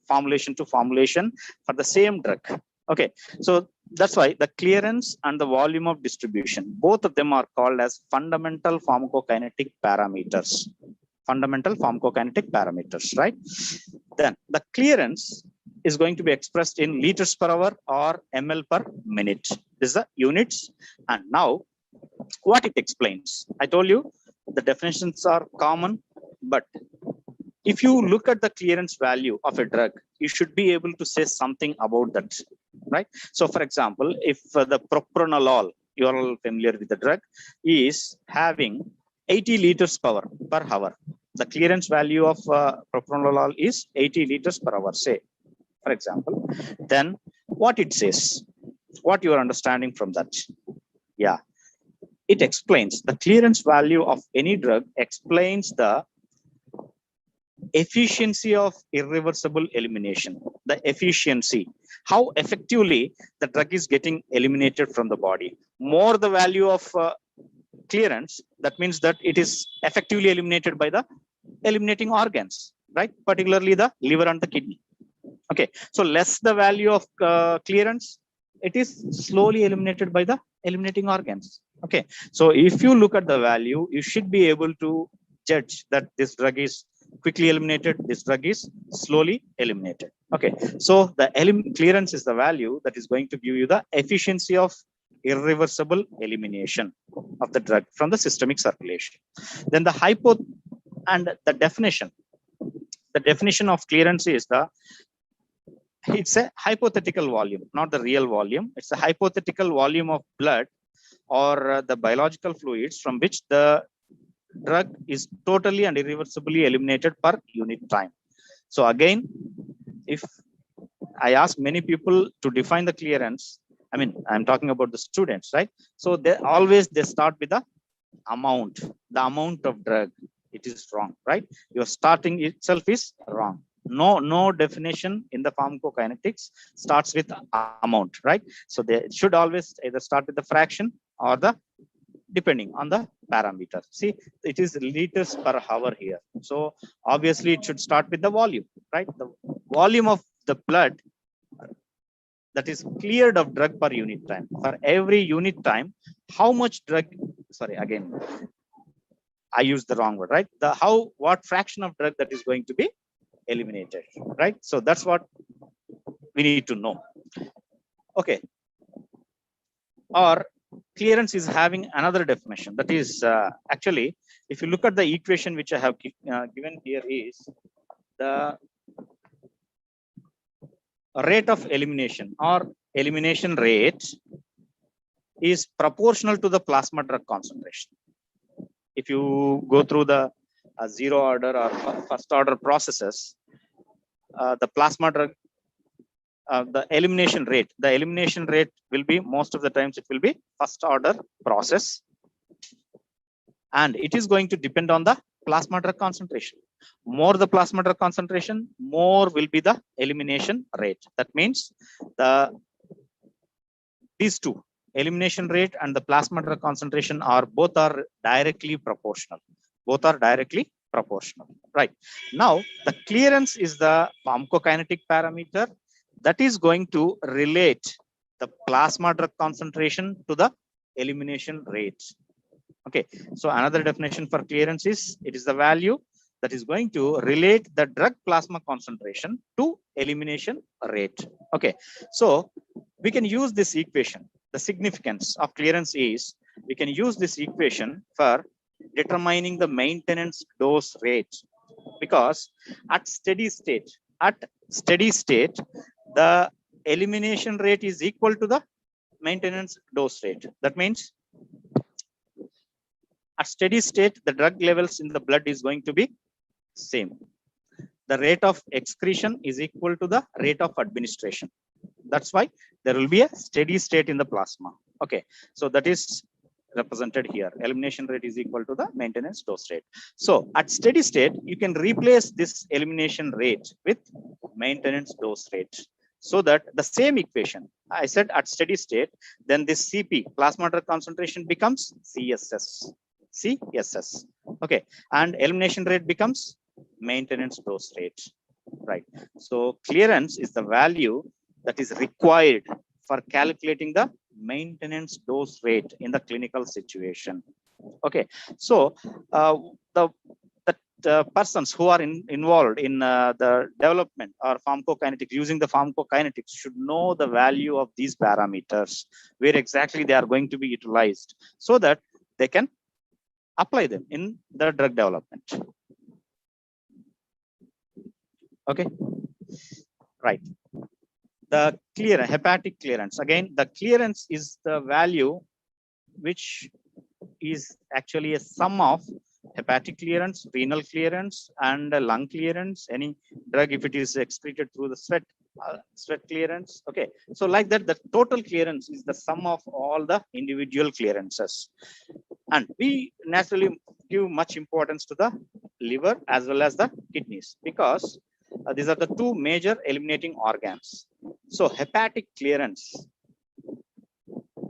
formulation to formulation for the same drug. Okay, so that's why the clearance and the volume of distribution, both of them are called as fundamental pharmacokinetic parameters. Fundamental pharmacokinetic parameters, right? Then the clearance is going to be expressed in liters per hour or ml per minute. This is the units. And now what it explains. I told you the definitions are common, but if you look at the clearance value of a drug, you should be able to say something about that, right? So for example, if the propranolol, you are all familiar with the drug, is having 80 liters per hour. The clearance value of propranolol is 80 liters per hour, say, for example, then what it says, what you are understanding from that. Yeah, it explains the clearance value of any drug explains the efficiency of irreversible elimination, the efficiency, how effectively the drug is getting eliminated from the body. More the value of clearance, that means that it is effectively eliminated by the eliminating organs, right? Particularly the liver and the kidney. Okay, so less the value of clearance, it is slowly eliminated by the eliminating organs. Okay, so if you look at the value, you should be able to judge that this drug is quickly eliminated, this drug is slowly eliminated. Okay, so the clearance is the value that is going to give you the efficiency of irreversible elimination of the drug from the systemic circulation. Then the the definition of clearance is it's a hypothetical volume, not the real volume. It's a hypothetical volume of blood or the biological fluids from which the drug is totally and irreversibly eliminated per unit time. So again, if I ask many people to define the clearance, I mean, I'm talking about the students, right? So they start with the amount of drug. It is wrong, right? Your starting itself is wrong. No definition in the pharmacokinetics starts with amount, right? So they should always either start with the fraction or the depending on the parameter. See, it is liters per hour here. So obviously it should start with the volume, right? The volume of the blood that is cleared of drug per unit time. For every unit time, how much drug, sorry, again, I used the wrong word, right? What fraction of drug that is going to be eliminated, right? So that's what we need to know. Okay. Or clearance is having another definition. That is actually, if you look at the equation which I have given here, is the rate of elimination or elimination rate is proportional to the plasma drug concentration. If you go through the zero order or first order processes, the plasma drug, the elimination rate will be, most of the times it will be first order process, and it is going to depend on the plasma drug concentration. More the plasma drug concentration, more will be the elimination rate. That means these two, elimination rate and the plasma drug concentration, both are directly proportional. Right? Now, the clearance is the pharmacokinetic parameter that is going to relate the plasma drug concentration to the elimination rate. Okay, so another definition for clearance is, it is the value that is going to relate the drug plasma concentration to elimination rate. Okay, so we can use this equation. The significance of clearance is, we can use this equation for determining the maintenance dose rate, because at steady state, the elimination rate is equal to the maintenance dose rate. That means at steady state, the drug levels in the blood is going to be same. The rate of excretion is equal to the rate of administration. That's why there will be a steady state in the plasma. Okay, so that is represented here. Elimination rate is equal to the maintenance dose rate. So at steady state, you can replace this elimination rate with maintenance dose rate, so that the same equation, I said at steady state, then this CP, plasma drug concentration, becomes CSS. Okay, and elimination rate becomes maintenance dose rate, right? So clearance is the value that is required for calculating the maintenance dose rate in the clinical situation. Okay, so the persons who are involved in the development or pharmacokinetics, using the pharmacokinetics, should know the value of these parameters, where exactly they are going to be utilized, so that they can apply them in the drug development. Okay, right. The hepatic clearance. Again, the clearance is the value which is actually a sum of hepatic clearance, renal clearance, and lung clearance. Any drug, if it is excreted through the sweat clearance. Okay, so like that, the total clearance is the sum of all the individual clearances, and we naturally give much importance to the liver as well as the kidneys, because these are the two major eliminating organs. So hepatic clearance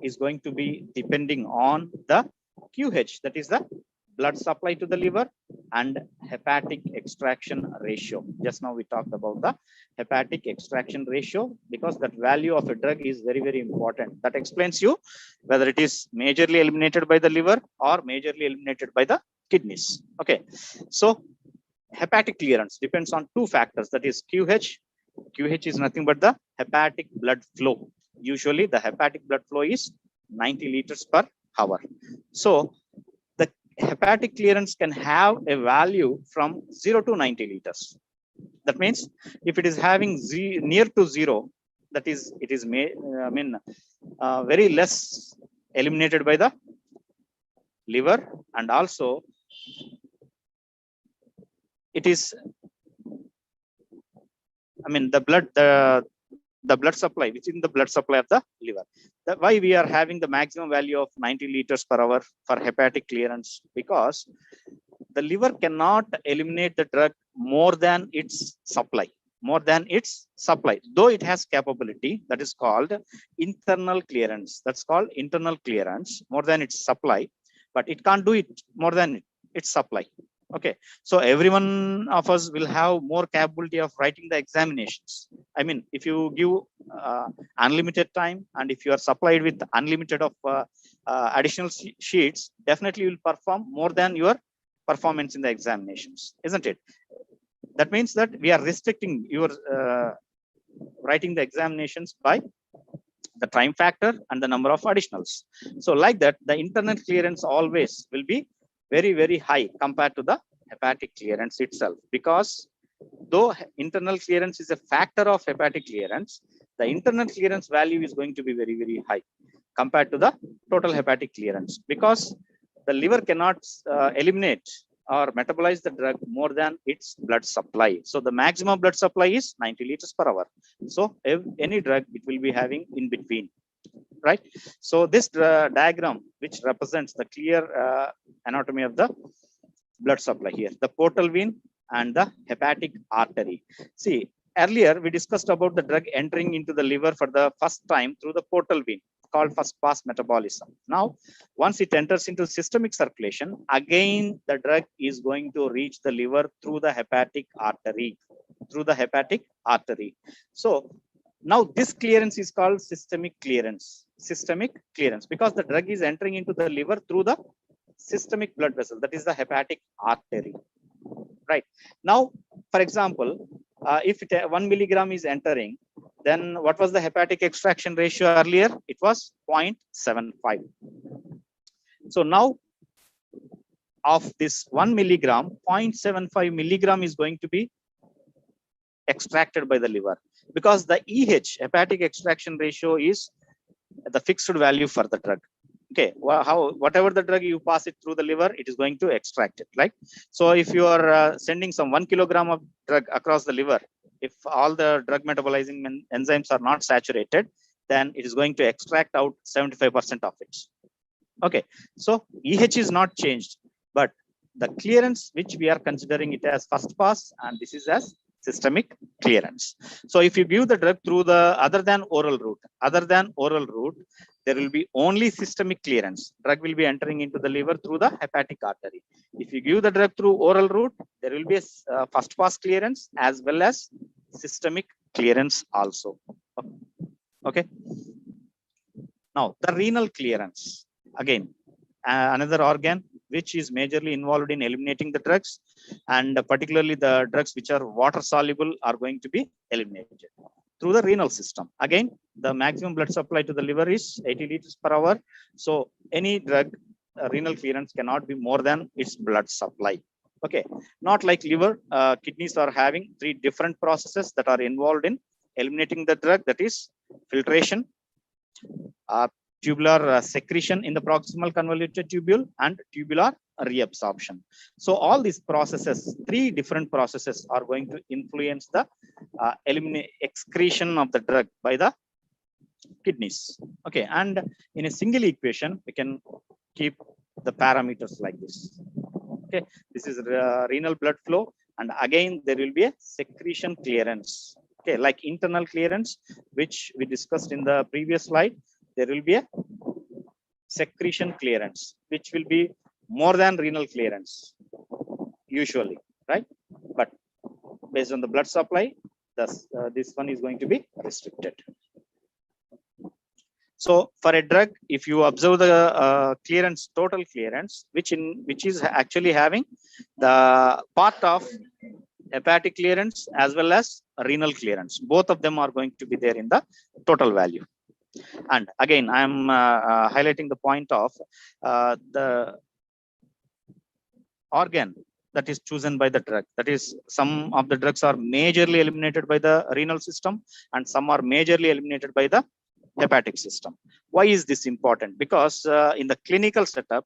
is going to be depending on the QH, that is the blood supply to the liver, and hepatic extraction ratio. Just now we talked about the hepatic extraction ratio, because that value of a drug is very, very important. That explains you whether it is majorly eliminated by the liver or majorly eliminated by the kidneys. Okay, so hepatic clearance depends on two factors, that is QH. QH is nothing but the hepatic blood flow. Usually the hepatic blood flow is 90 liters per hour. So the hepatic clearance can have a value from 0 to 90 liters. That means if it is having near to 0, that is, it is very less eliminated by the liver, and also it is, the blood supply, which is in the blood supply of the liver. That's why we are having the maximum value of 90 liters per hour for hepatic clearance, because the liver cannot eliminate the drug more than its supply. Though it has capability, that is called internal clearance. That's called internal clearance, more than its supply, but it can't do it more than its supply. Okay, so every one of us will have more capability of writing the examinations. I mean, if you give unlimited time, and if you are supplied with unlimited of additional sheets, definitely you will perform more than your performance in the examinations, isn't it? That means that we are restricting your writing the examinations by the time factor and the number of additionals. So like that, the internal clearance always will be very, very high compared to the hepatic clearance itself, because though internal clearance is a factor of hepatic clearance, the internal clearance value is going to be very, very high compared to the total hepatic clearance, because the liver cannot eliminate or metabolize the drug more than its blood supply. So the maximum blood supply is 90 liters per hour. So if any drug, it will be having in between. Right. So this diagram, which represents the clear anatomy of the blood supply here, the portal vein and the hepatic artery. See, earlier we discussed about the drug entering into the liver for the first time through the portal vein, called first pass metabolism. Now, once it enters into systemic circulation, again the drug is going to reach the liver through the hepatic artery. So now this clearance is called systemic clearance, because the drug is entering into the liver through the systemic blood vessel, that is the hepatic artery. Right. Now, for example, if 1 milligram is entering, then what was the hepatic extraction ratio earlier? It was 0.75. So now, of this 1 milligram, 0.75 milligram is going to be extracted by the liver, because the hepatic extraction ratio, is the fixed value for the drug. Okay, whatever the drug you pass it through the liver, it is going to extract it. Like, so if you are sending some 1 kilogram of drug across the liver, if all the drug metabolizing enzymes are not saturated, then it is going to extract out 75% of it. Okay, so is not changed, but the clearance which we are considering it as first pass, and this is as systemic clearance. So if you give the drug through the other than oral route, there will be only systemic clearance. Drug will be entering into the liver through the hepatic artery. If you give the drug through oral route, there will be a first pass clearance as well as systemic clearance also. Okay. Now the renal clearance, again, another organ which is majorly involved in eliminating the drugs, and particularly the drugs which are water soluble are going to be eliminated through the renal system. Again, the maximum blood supply to the liver is 80 liters per hour. So any drug renal clearance cannot be more than its blood supply. Okay, not like liver, kidneys are having 3 different processes that are involved in eliminating the drug, that is filtration, tubular secretion in the proximal convoluted tubule, and tubular reabsorption. So all these processes, 3 different processes, are going to influence the excretion of the drug by the kidneys. Okay, and in a single equation, we can keep the parameters like this. Okay, this is renal blood flow, and again there will be a secretion clearance. Okay, like internal clearance, which we discussed in the previous slide, there will be a secretion clearance, which will be more than renal clearance usually, right? But based on the blood supply, this one is going to be restricted. So for a drug, if you observe the clearance, total clearance, which is actually having the part of hepatic clearance as well as renal clearance, both of them are going to be there in the total value. And again, I am highlighting the point of the organ that is chosen by the drug. That is, some of the drugs are majorly eliminated by the renal system, and some are majorly eliminated by the hepatic system. Why is this important? Because in the clinical setup,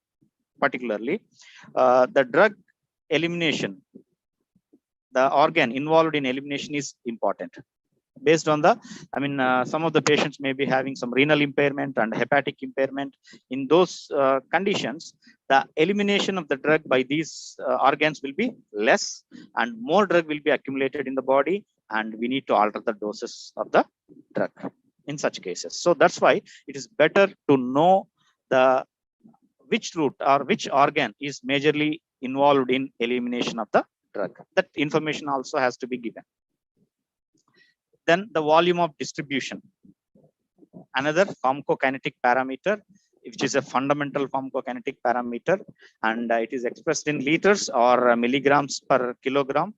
particularly, the drug elimination, the organ involved in elimination is important. Based on the, some of the patients may be having some renal impairment and hepatic impairment. In those conditions, the elimination of the drug by these organs will be less, and more drug will be accumulated in the body, and we need to alter the doses of the drug in such cases. So that's why it is better to know the which route or which organ is majorly involved in elimination of the drug. That information also has to be given. Then the volume of distribution, another pharmacokinetic parameter, which is a fundamental pharmacokinetic parameter, and it is expressed in liters or milligrams per kilogram,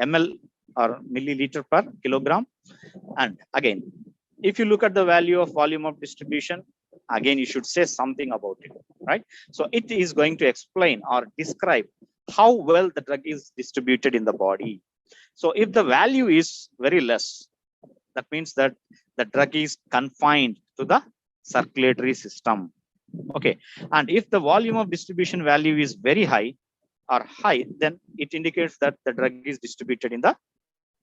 ml or milliliter per kilogram. And again, if you look at the value of volume of distribution, again, you should say something about it, right? So it is going to explain or describe how well the drug is distributed in the body. So if the value is very less, that means that the drug is confined to the circulatory system. Okay, and if the volume of distribution value is very high, then it indicates that the drug is distributed in the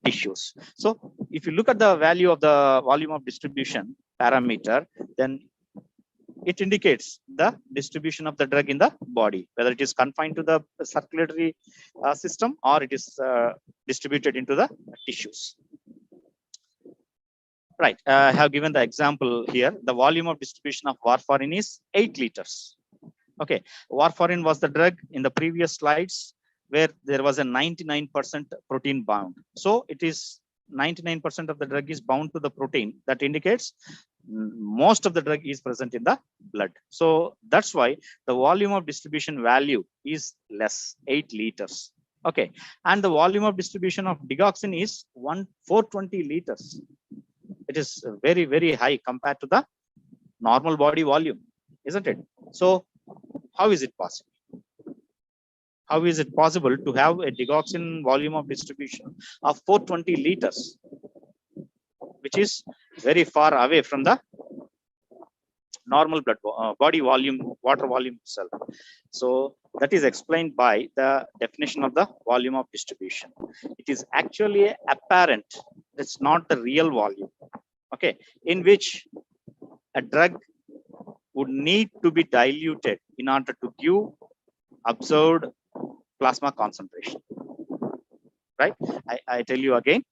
tissues. So if you look at the value of the volume of distribution parameter, then it indicates the distribution of the drug in the body, whether it is confined to the circulatory system or it is distributed into the tissues. Right, I have given the example here. The volume of distribution of warfarin is 8 liters. Okay, warfarin was the drug in the previous slides where there was a 99% protein bound. So it is 99% of the drug is bound to the protein. That indicates most of the drug is present in the blood. So that's why the volume of distribution value is less, 8 liters. Okay, and the volume of distribution of digoxin is 420 liters. It is very, very high compared to the normal body volume, isn't it? So how is it possible? How is it possible to have a digoxin volume of distribution of 420 liters, which is very far away from the normal blood body volume, water volume itself? So that is explained by the definition of the volume of distribution. It is actually apparent. It's not the real volume. Okay, in which a drug would need to be diluted in order to give observed plasma concentration. Right? I tell you again,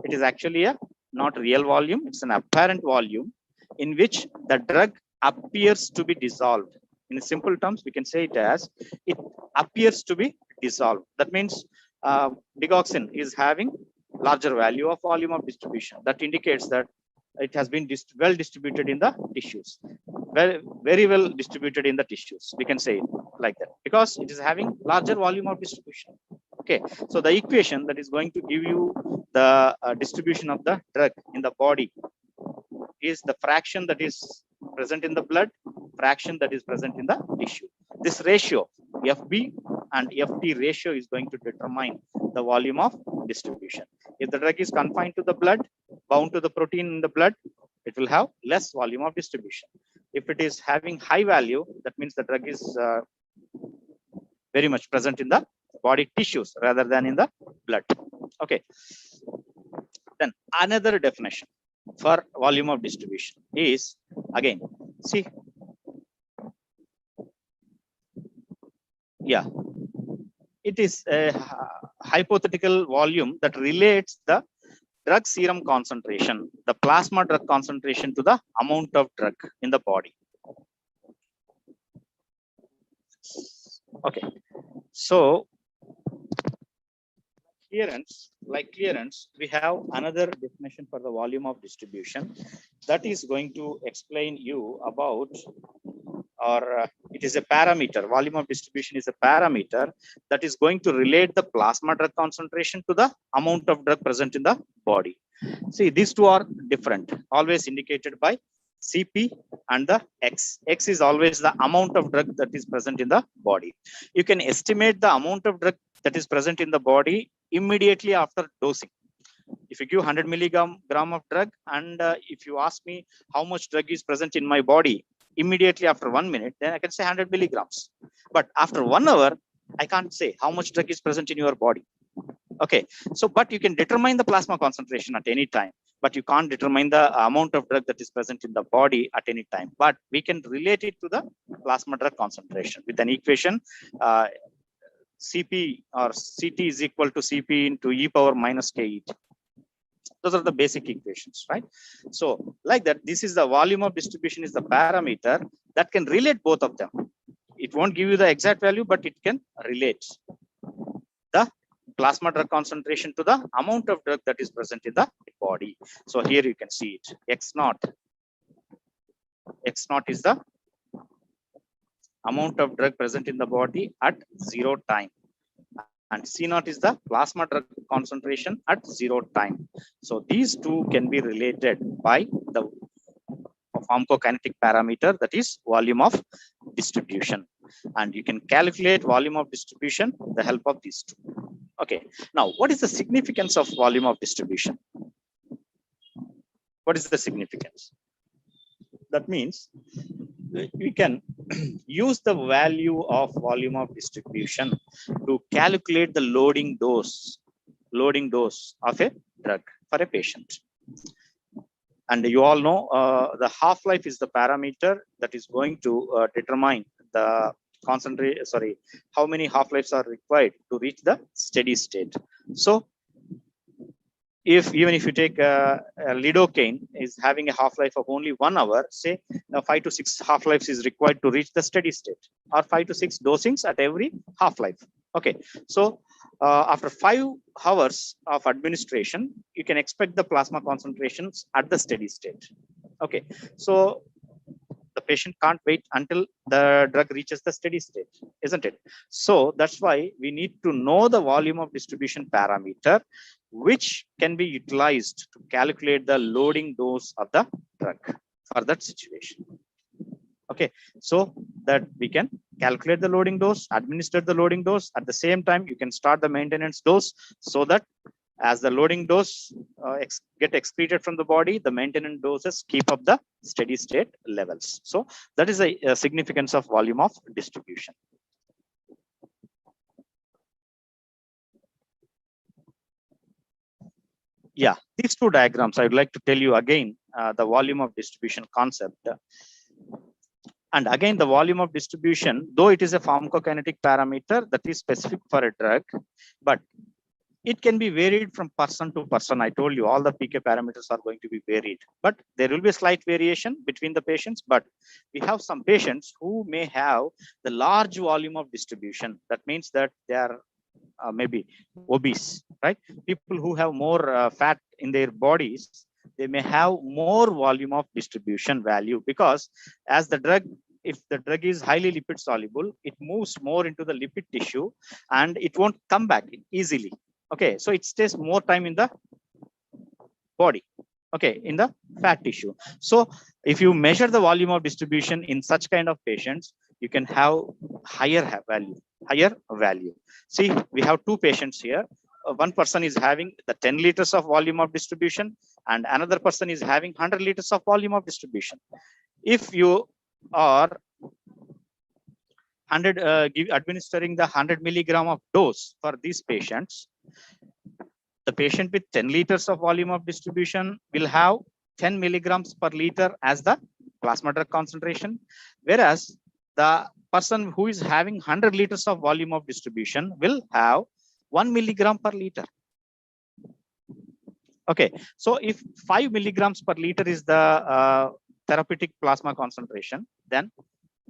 it is actually a not real volume. It's an apparent volume in which the drug appears to be dissolved. In simple terms, we can say it as it appears to be dissolved. That means digoxin is having larger value of volume of distribution. That indicates that it has been well distributed in the tissues. very well distributed in the tissues. We can say it like that because it is having larger volume of distribution. Okay, so the equation that is going to give you the distribution of the drug in the body is the fraction that is present in the blood, fraction that is present in the tissue. This ratio, FB and FT ratio, is going to determine the volume of distribution. If the drug is confined to the blood, bound to the protein in the blood, it will have less volume of distribution. If it is having high value, that means the drug is very much present in the body tissues rather than in the blood. Okay. Then another definition for volume of distribution is, again, see, yeah, it is a hypothetical volume that relates the drug serum concentration, the plasma drug concentration, to the amount of drug in the body. Okay, so clearance, we have another definition for the volume of distribution that is going to explain you about, or it is a parameter. Volume of distribution is a parameter that is going to relate the plasma drug concentration to the amount of drug present in the body. See, these two are different, always indicated by Cp and the X. X is always the amount of drug that is present in the body. You can estimate the amount of drug that is present in the body immediately after dosing. If you give 100 milligram of drug and if you ask me how much drug is present in my body immediately after 1 minute, then I can say 100 milligrams. But after 1 hour, I can't say how much drug is present in your body. Okay, so but you can determine the plasma concentration at any time, but you can't determine the amount of drug that is present in the body at any time. But we can relate it to the plasma drug concentration with an equation. Cp or Ct is equal to Cp into e power minus Ket. Those are the basic equations, right? So like that, this is the volume of distribution is the parameter that can relate both of them. It won't give you the exact value, but it can relate the plasma drug concentration to the amount of drug that is present in the body. So here you can see it. X naught is the amount of drug present in the body at 0 time, and C naught is the plasma drug concentration at 0 time. So these two can be related by the pharmacokinetic parameter, that is volume of distribution, and you can calculate volume of distribution with the help of these two. Okay, now what is the significance of volume of distribution? What is the significance? That means we can use the value of volume of distribution to calculate the loading dose of a drug for a patient. And you all know the half-life is the parameter that is going to determine the how many half-lives are required to reach the steady state. So even if you take lidocaine is having a half-life of only 1 hour, say 5 to 6 half-lives is required to reach the steady state, or 5 to 6 dosings at every half-life. Okay, so after 5 hours of administration, you can expect the plasma concentrations at the steady state. Okay, so the patient can't wait until the drug reaches the steady state, isn't it? So that's why we need to know the volume of distribution parameter, which can be utilized to calculate the loading dose of the drug for that situation. Okay, so that we can calculate the loading dose, administer the loading dose. At the same time, you can start the maintenance dose, so that as the loading dose get excreted from the body, the maintenance doses keep up the steady state levels. So that is a significance of volume of distribution. Yeah, these two diagrams, I would like to tell you again the volume of distribution concept. And again, the volume of distribution, though it is a pharmacokinetic parameter that is specific for a drug, but it can be varied from person to person. I told you all the PK parameters are going to be varied, but there will be a slight variation between the patients. But we have some patients who may have the large volume of distribution. That means that they are maybe obese, right? People who have more fat in their bodies, they may have more volume of distribution value, because as the drug, if the drug is highly lipid soluble, it moves more into the lipid tissue and it won't come back easily. Okay, so it stays more time in the body, okay, in the fat tissue. So if you measure the volume of distribution in such kind of patients, you can have higher value. See, we have two patients here. One person is having the 10 liters of volume of distribution and another person is having 100 liters of volume of distribution. If you are administering the 100 milligram of dose for these patients, the patient with 10 liters of volume of distribution will have 10 milligrams per liter as the plasma drug concentration, whereas the person who is having 100 liters of volume of distribution will have 1 milligram per liter. Okay, so if 5 milligrams per liter is the therapeutic plasma concentration, then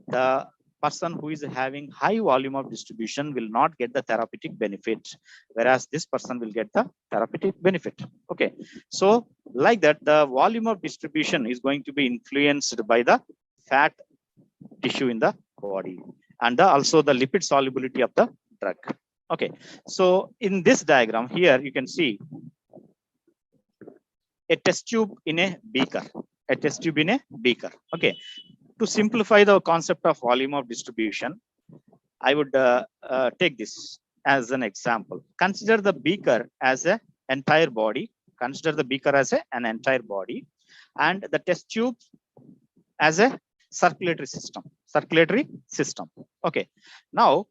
the person who is having high volume of distribution will not get the therapeutic benefit, whereas this person will get the therapeutic benefit. Okay, so like that, the volume of distribution is going to be influenced by the fat tissue in the body and also the lipid solubility of the drug. Okay, so in this diagram here, you can see a test tube in a beaker, Okay, to simplify the concept of volume of distribution, I would take this as an example. Consider the beaker as an entire body. Consider the beaker as an entire body, and the test tube as a circulatory system. Okay. Now,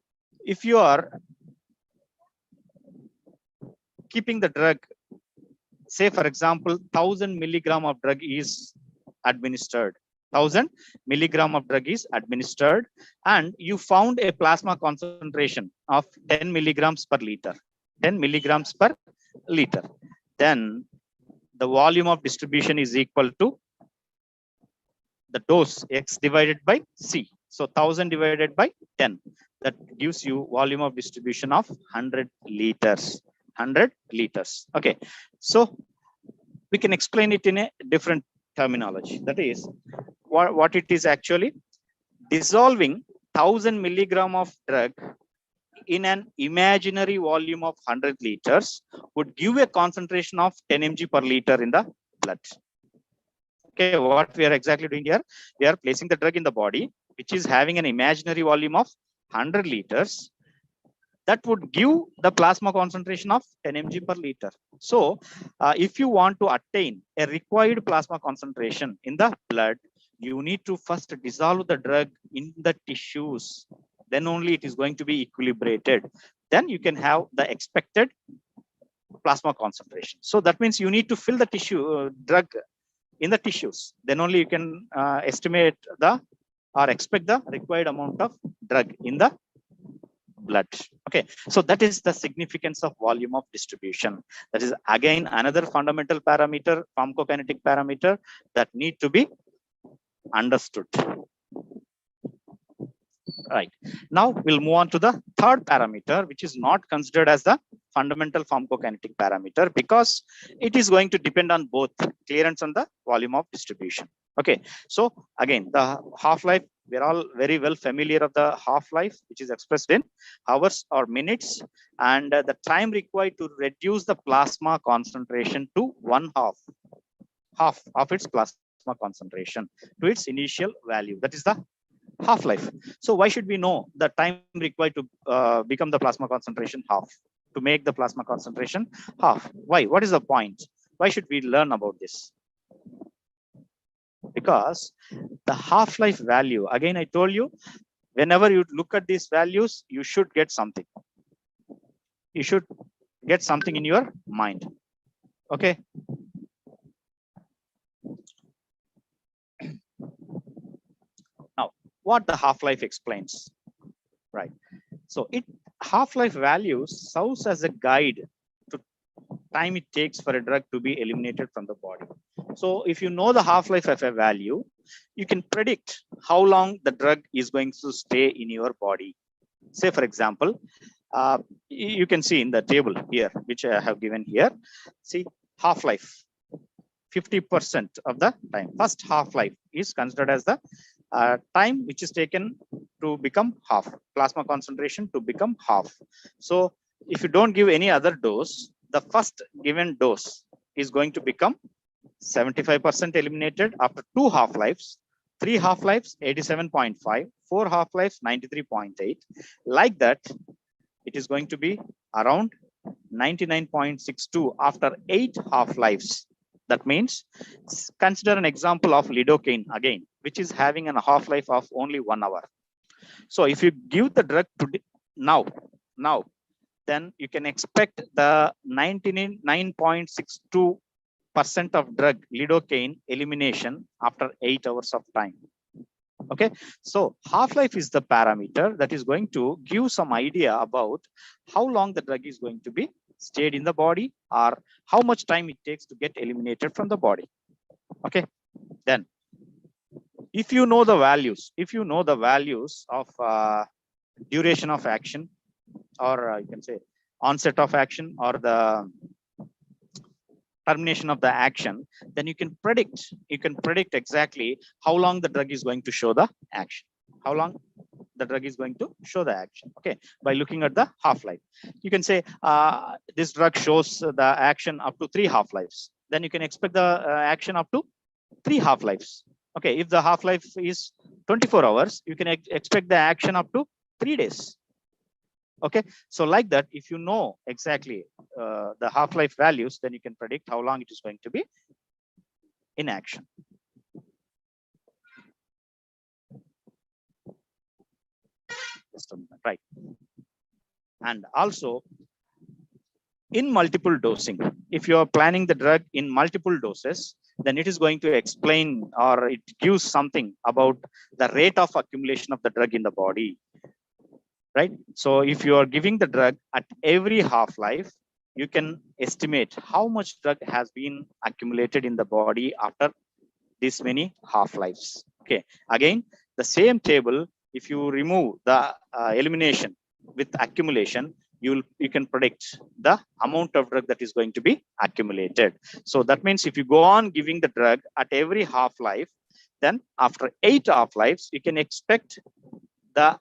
if you are keeping the drug, say for example, 1000 milligram of drug is administered. 1000 milligram of drug is administered, and you found a plasma concentration of 10 milligrams per liter. 10 milligrams per liter. Then the volume of distribution is equal to the dose X divided by C. So 1000 divided by 10. That gives you volume of distribution of 100 liters. 100 liters. Okay. So we can explain it in a different terminology. That is, what it is actually, dissolving 1000 milligram of drug in an imaginary volume of 100 liters would give a concentration of 10 mg per liter in the blood. Okay, what we are exactly doing here, we are placing the drug in the body, which is having an imaginary volume of 100 liters. That would give the plasma concentration of 10 mg per liter. So, if you want to attain a required plasma concentration in the blood, you need to first dissolve the drug in the tissues. Then only it is going to be equilibrated. Then you can have the expected plasma concentration. So that means you need to fill the tissue drug in the tissues. Then only you can estimate or expect the required amount of drug in the blood. Okay, so that is the significance of volume of distribution. That is again another fundamental parameter, pharmacokinetic parameter, that need to be understood. Right. Now we'll move on to the third parameter, which is not considered as the fundamental pharmacokinetic parameter, because it is going to depend on both clearance and the volume of distribution. Okay, so again, the half-life, we're all very well familiar of the half-life, which is expressed in hours or minutes, and the time required to reduce the plasma concentration to half of its plasma concentration to its initial value. That is the half-life. So why should we know the time required to become the plasma concentration half, to make the plasma concentration half? Why? What is the point? Why should we learn about this? Because the half-life value, again, I told you, whenever you look at these values, you should get something. You should get something in your mind. Okay. Now, what the half-life explains, right? So half-life values serves as a guide to time it takes for a drug to be eliminated from the body. So if you know the half-life of a value, you can predict how long the drug is going to stay in your body. Say, for example, you can see in the table here, which I have given here, see half-life. 50% of the time. First half-life is considered as the time which is taken to become half, plasma concentration to become half. So if you don't give any other dose, the first given dose is going to become 75% eliminated after 2 half-lives, 3 half-lives 87.5, 4 half-lives 93.8. Like that, it is going to be around 99.62 after 8 half-lives. That means consider an example of lidocaine again, which is having a half-life of only 1 hour. So if you give the drug to now, then you can expect the 99.62% of drug lidocaine elimination after 8 hours of time. Okay, so half-life is the parameter that is going to give some idea about how long the drug is going to be stayed in the body or how much time it takes to get eliminated from the body. Okay, then if you know the values, of duration of action, or you can say onset of action or the termination of the action, then you can predict exactly how long the drug is going to show the action, okay, by looking at the half-life. You can say this drug shows the action up to 3 half-lives, then you can expect the action up to 3 half-lives. Okay, if the half-life is 24 hours, you can expect the action up to 3 days. Okay, so like that, if you know exactly the half-life values, then you can predict how long it is going to be in action. Just a minute, right? And also in multiple dosing, if you are planning the drug in multiple doses, then it is going to explain or it gives something about the rate of accumulation of the drug in the body. Right, so if you are giving the drug at every half-life, you can estimate how much drug has been accumulated in the body after this many half-lives. Okay, again, the same table, if you remove the elimination with accumulation, you can predict the amount of drug that is going to be accumulated. So that means if you go on giving the drug at every half-life, then after 8 half-lives, you can expect the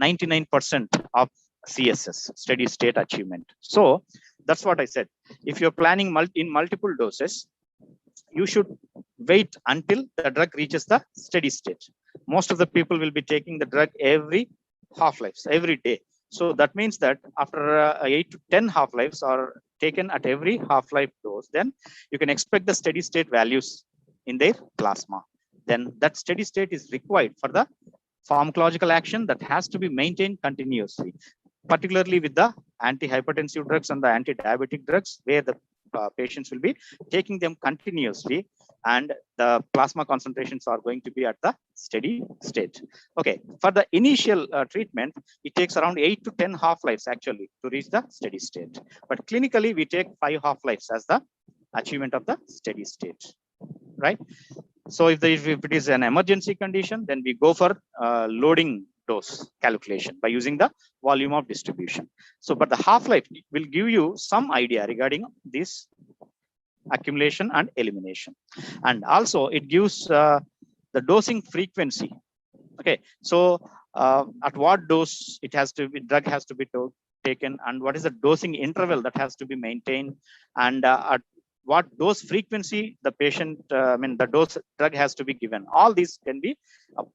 99% of CSS, steady state achievement. So that's what I said. If you're planning in multiple doses, you should wait until the drug reaches the steady state. Most of the people will be taking the drug every half-lives, every day. So that means that after 8 to 10 half-lives are taken at every half-life dose, then you can expect the steady state values in their plasma. Then that steady state is required for the pharmacological action that has to be maintained continuously, particularly with the antihypertensive drugs and the anti-diabetic drugs, where the patients will be taking them continuously and the plasma concentrations are going to be at the steady state. Okay, for the initial treatment, it takes around 8 to 10 half-lives actually to reach the steady state. But clinically, we take 5 half-lives as the achievement of the steady state, right? So if it is an emergency condition, then we go for loading dose calculation by using the volume of distribution. So, but the half-life will give you some idea regarding this accumulation and elimination. And also it gives the dosing frequency. Okay, so at what dose drug has to be taken, and what is the dosing interval that has to be maintained, and at what dose frequency the patient, the dose drug has to be given. All these can be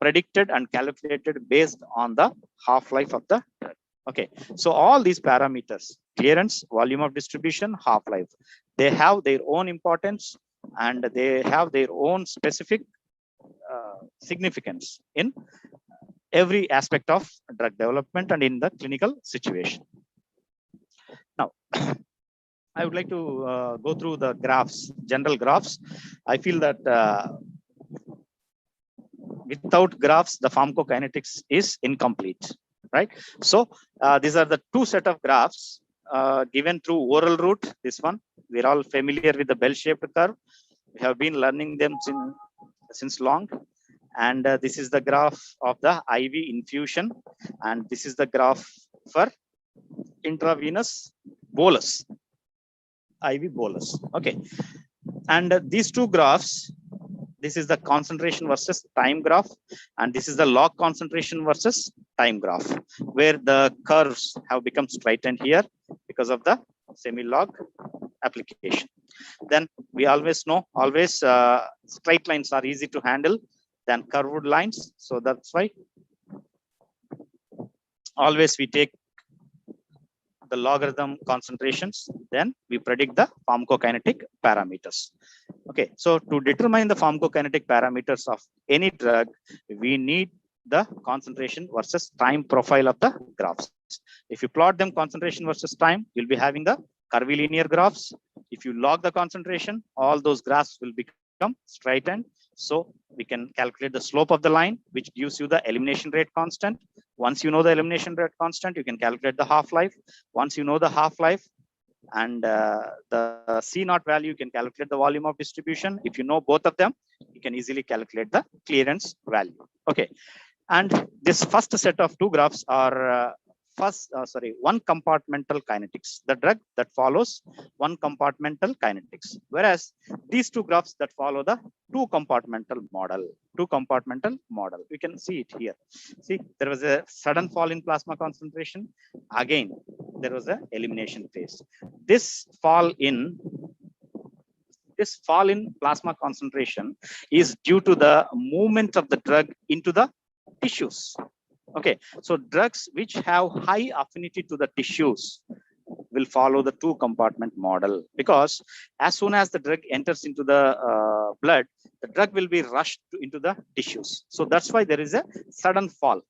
predicted and calculated based on the half-life of the drug. Okay, so all these parameters, clearance, volume of distribution, half-life, they have their own importance and they have their own specific significance in every aspect of drug development and in the clinical situation. Now, I would like to go through the graphs, general graphs. I feel that without graphs, the pharmacokinetics is incomplete, right? So these are the 2 set of graphs given through oral route. This one, we're all familiar with the bell-shaped curve. We have been learning them since long. And this is the graph of the IV infusion. And this is the graph for intravenous bolus. IV bolus. Okay. And these two graphs, this is the concentration versus time graph, and this is the log concentration versus time graph, where the curves have become straightened here because of the semi-log application. Then we always know, straight lines are easy to handle than curved lines. So that's why always we take the logarithm concentrations, then we predict the pharmacokinetic parameters. Okay, so to determine the pharmacokinetic parameters of any drug, we need the concentration versus time profile of the graphs. If you plot them concentration versus time, you'll be having the curvilinear graphs. If you log the concentration, all those graphs will become straightened. So we can calculate the slope of the line, which gives you the elimination rate constant. Once you know the elimination rate constant, you can calculate the half-life. Once you know the half-life and the C naught value, you can calculate the volume of distribution. If you know both of them, you can easily calculate the clearance value. Okay. And this first set of two graphs are one compartmental kinetics, the drug that follows one compartmental kinetics, whereas these two graphs that follow the two compartmental model. We can see it here. See, there was a sudden fall in plasma concentration. Again, there was a elimination phase. This fall in plasma concentration is due to the movement of the drug into the tissues. Okay, so drugs which have high affinity to the tissues will follow the two compartment model, because as soon as the drug enters into the blood, the drug will be rushed into the tissues. So that's why there is a sudden fall.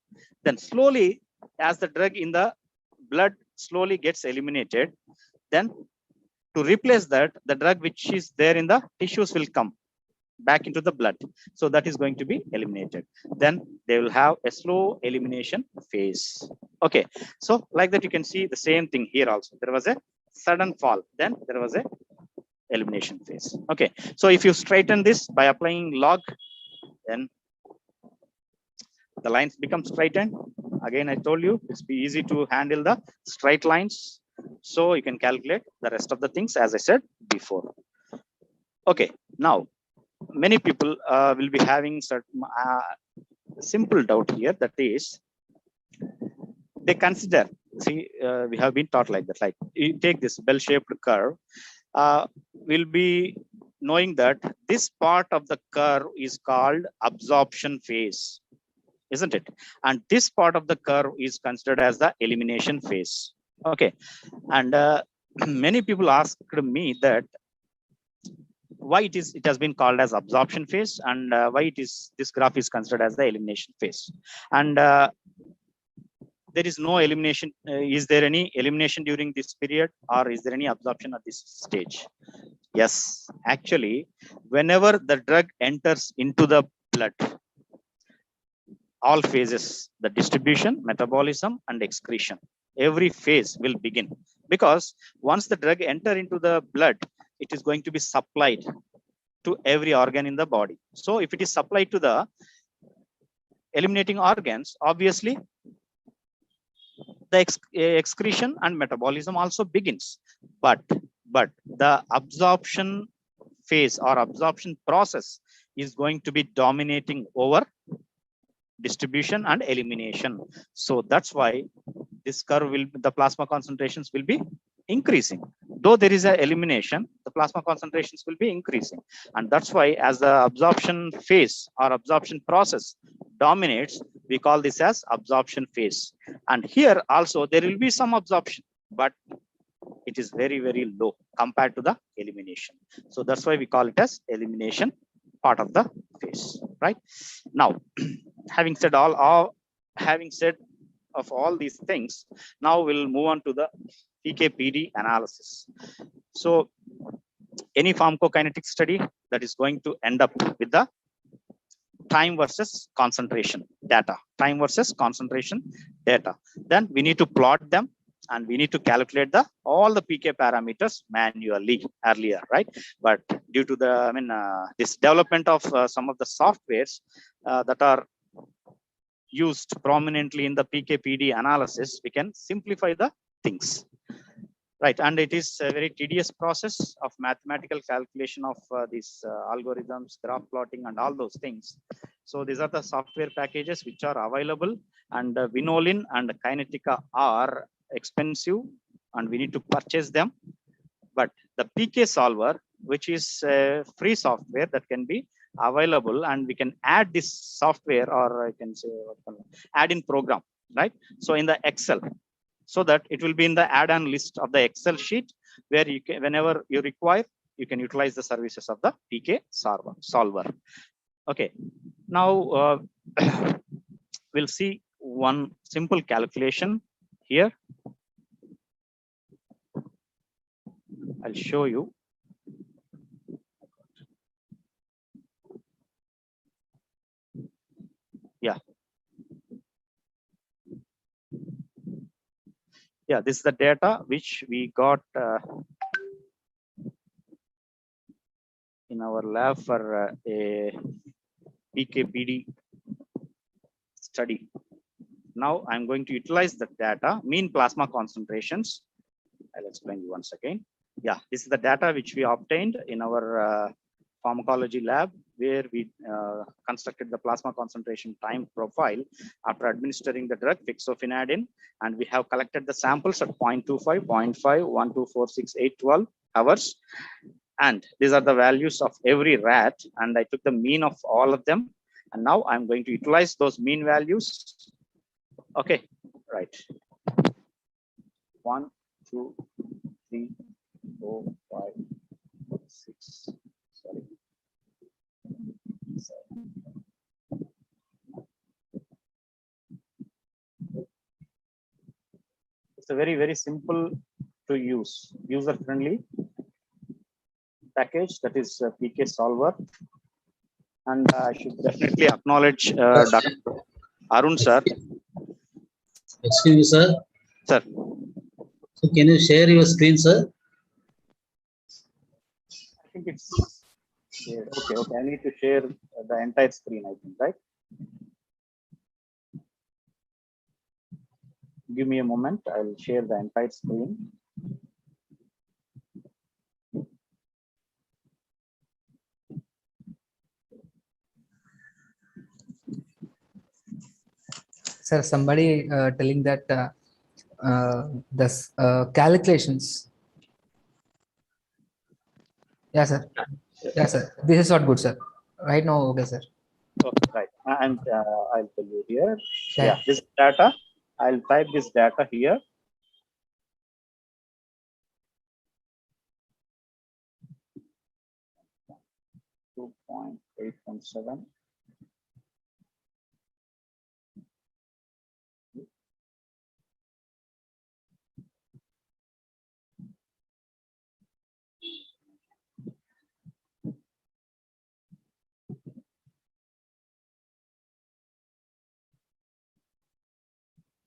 Then slowly, as the drug in the blood slowly gets eliminated, then to replace that, the drug which is there in the tissues will come back into the blood. So that is going to be eliminated. Then they will have a slow elimination phase. Okay, so like that you can see the same thing here also. There was a sudden fall, then there was a elimination phase. Okay, so if you straighten this by applying log, then the lines become straightened. Again, I told you it's be easy to handle the straight lines. So you can calculate the rest of the things as I said before. Okay, now many people will be having certain simple doubt here, that is they consider, see, we have been taught like that, like you take this bell-shaped curve, we'll be knowing that this part of the curve is called absorption phase, isn't it? And this part of the curve is considered as the elimination phase. Okay, and many people asked me that why it has been called as absorption phase, and why this graph is considered as the elimination phase. And there is no elimination. Is there any elimination during this period, or is there any absorption at this stage? Yes, actually, whenever the drug enters into the blood, all phases, the distribution, metabolism, and excretion, every phase will begin, because once the drug enter into the blood, it is going to be supplied to every organ in the body. So if it is supplied to the eliminating organs, obviously the excretion and metabolism also begins. But the absorption phase or absorption process is going to be dominating over distribution and elimination. So that's why this curve the plasma concentrations will be increasing. Though there is an elimination, the plasma concentrations will be increasing. And that's why as the absorption phase or absorption process dominates, we call this as absorption phase. And here also there will be some absorption, but it is very, very low compared to the elimination. So that's why we call it as elimination part of the phase, right? Now, having said of all these things, now we'll move on to the PK/PD analysis. So any pharmacokinetic study that is going to end up with the time versus concentration data, then we need to plot them, and we need to calculate all the PK parameters manually earlier, right? But due to the this development of some of the softwares that are used prominently in the PK/PD analysis, we can simplify the things. Right, and it is a very tedious process of mathematical calculation of these algorithms, graph plotting, and all those things. So these are the software packages which are available, and Vinolin and Kinetica are expensive, and we need to purchase them. But the PK solver, which is free software that can be available, and we can add this software, or I can say add in program, right? So in the Excel, so that it will be in the add-on list of the Excel sheet, where you can, whenever you require, you can utilize the services of the PK solver. Okay, now we'll see one simple calculation here. I'll show you. Yeah. Yeah, this is the data which we got in our lab for a PKPD study. Now I'm going to utilize the data, mean plasma concentrations. I'll explain you once again. Yeah, this is the data which we obtained in our pharmacology lab, where we constructed the plasma concentration time profile after administering the drug fixofenadine, and we have collected the samples at 0.25, 0.5, 1, 2, 4, 6, 8, 12 hours. And these are the values of every rat, and I took the mean of all of them. And now I'm going to utilize those mean values. Okay, right. 1, 2, 3, 4, 5, 6. Sorry. 7. It's a very simple to use, user friendly package, that is PK solver. And I should definitely acknowledge Dr. Arun sir. Excuse me, sir. Sir. So can you share your screen, sir? I think it's shared. Okay. I need to share the entire screen, I think, right? Give me a moment. I'll share the entire screen. Sir, somebody telling that the calculations. Yeah, sir. Yeah, sir. This is not good, sir. Right now, okay, sir. Okay, right. And I'll tell you here. Yeah. Yeah, this data. I'll type this data here. .817.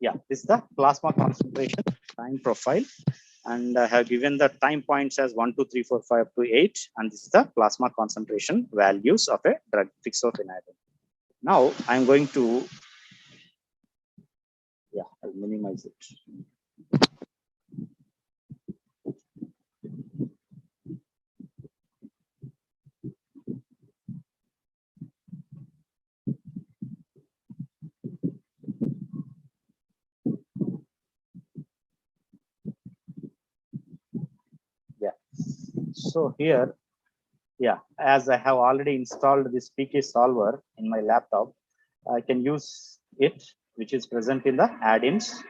Yeah, this is the plasma concentration time profile, and I have given the time points as 1, 2, 3, 4, 5 to 8, and this is the plasma concentration values of a drug fixofenadine. Now I'm going to, yeah, I'll minimize it. Yeah, so here, yeah, as I have already installed this PK solver in my laptop, I can use it, which is present in the add-ins.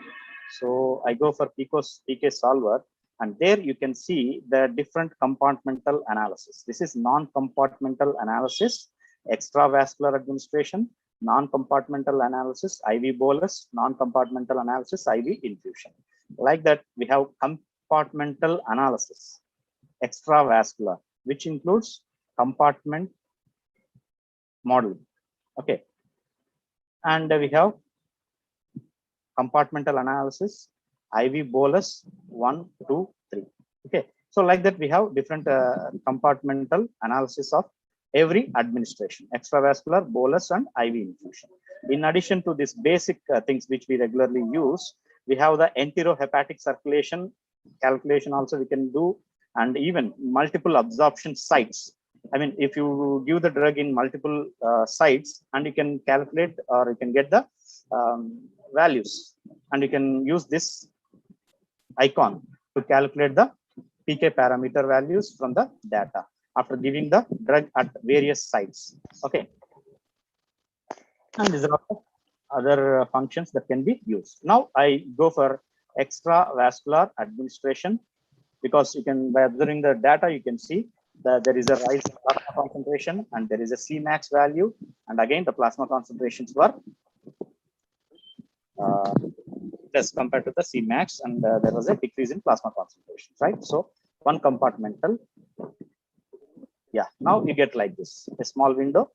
So I go for PK solver, and there you can see the different compartmental analysis. This is non-compartmental analysis, extravascular administration, non-compartmental analysis, IV bolus, non-compartmental analysis, IV infusion. Like that, we have compartmental analysis, extravascular, which includes compartment modeling. Okay. And we have compartmental analysis, IV bolus 1, 2, 3. Okay. So like that, we have different compartmental analysis of every administration, extravascular, bolus, and IV infusion. In addition to this basic things which we regularly use, we have the enterohepatic circulation calculation also we can do, and even multiple absorption sites. I mean, if you give the drug in multiple sites, and you can calculate or you can get the values, and you can use this icon to calculate the PK parameter values from the data after giving the drug at various sites. Okay. And these are other functions that can be used. Now I go for extravascular administration, because you can, by observing the data, you can see that there is a rise in plasma concentration and there is a Cmax value. And again, the plasma concentrations were less compared to the Cmax, and there was a decrease in plasma concentration, right? So one compartmental. Yeah, now you get like this, a small window.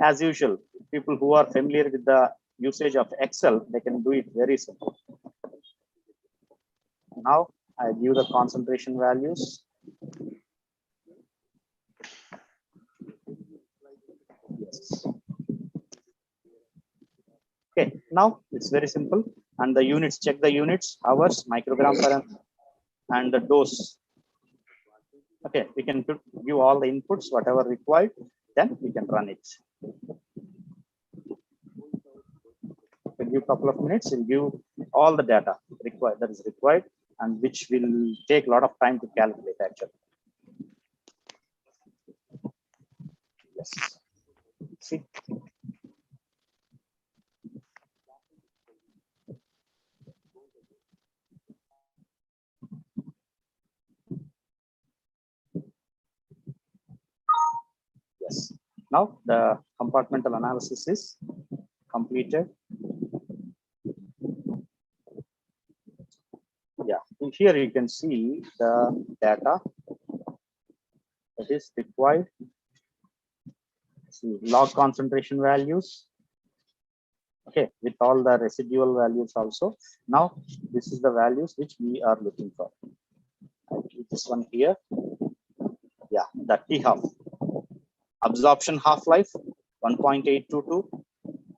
As usual, people who are familiar with the usage of Excel, they can do it very simple. Now I give the concentration values. Yes. Okay, now it's very simple. And the units, check the units, hours, microgram per ml, and the dose. Okay, we can give all the inputs, whatever required, then we can run it. We'll give a couple of minutes, we'll give all the data required that is required, and which will take a lot of time to calculate actually. Yes. See. Yes. Now the compartmental analysis is completed. Yeah, here you can see the data that is required. See, log concentration values. Okay, with all the residual values also. Now this is the values which we are looking for. I'll keep this one here. Yeah, the T half. Absorption half-life 1.822,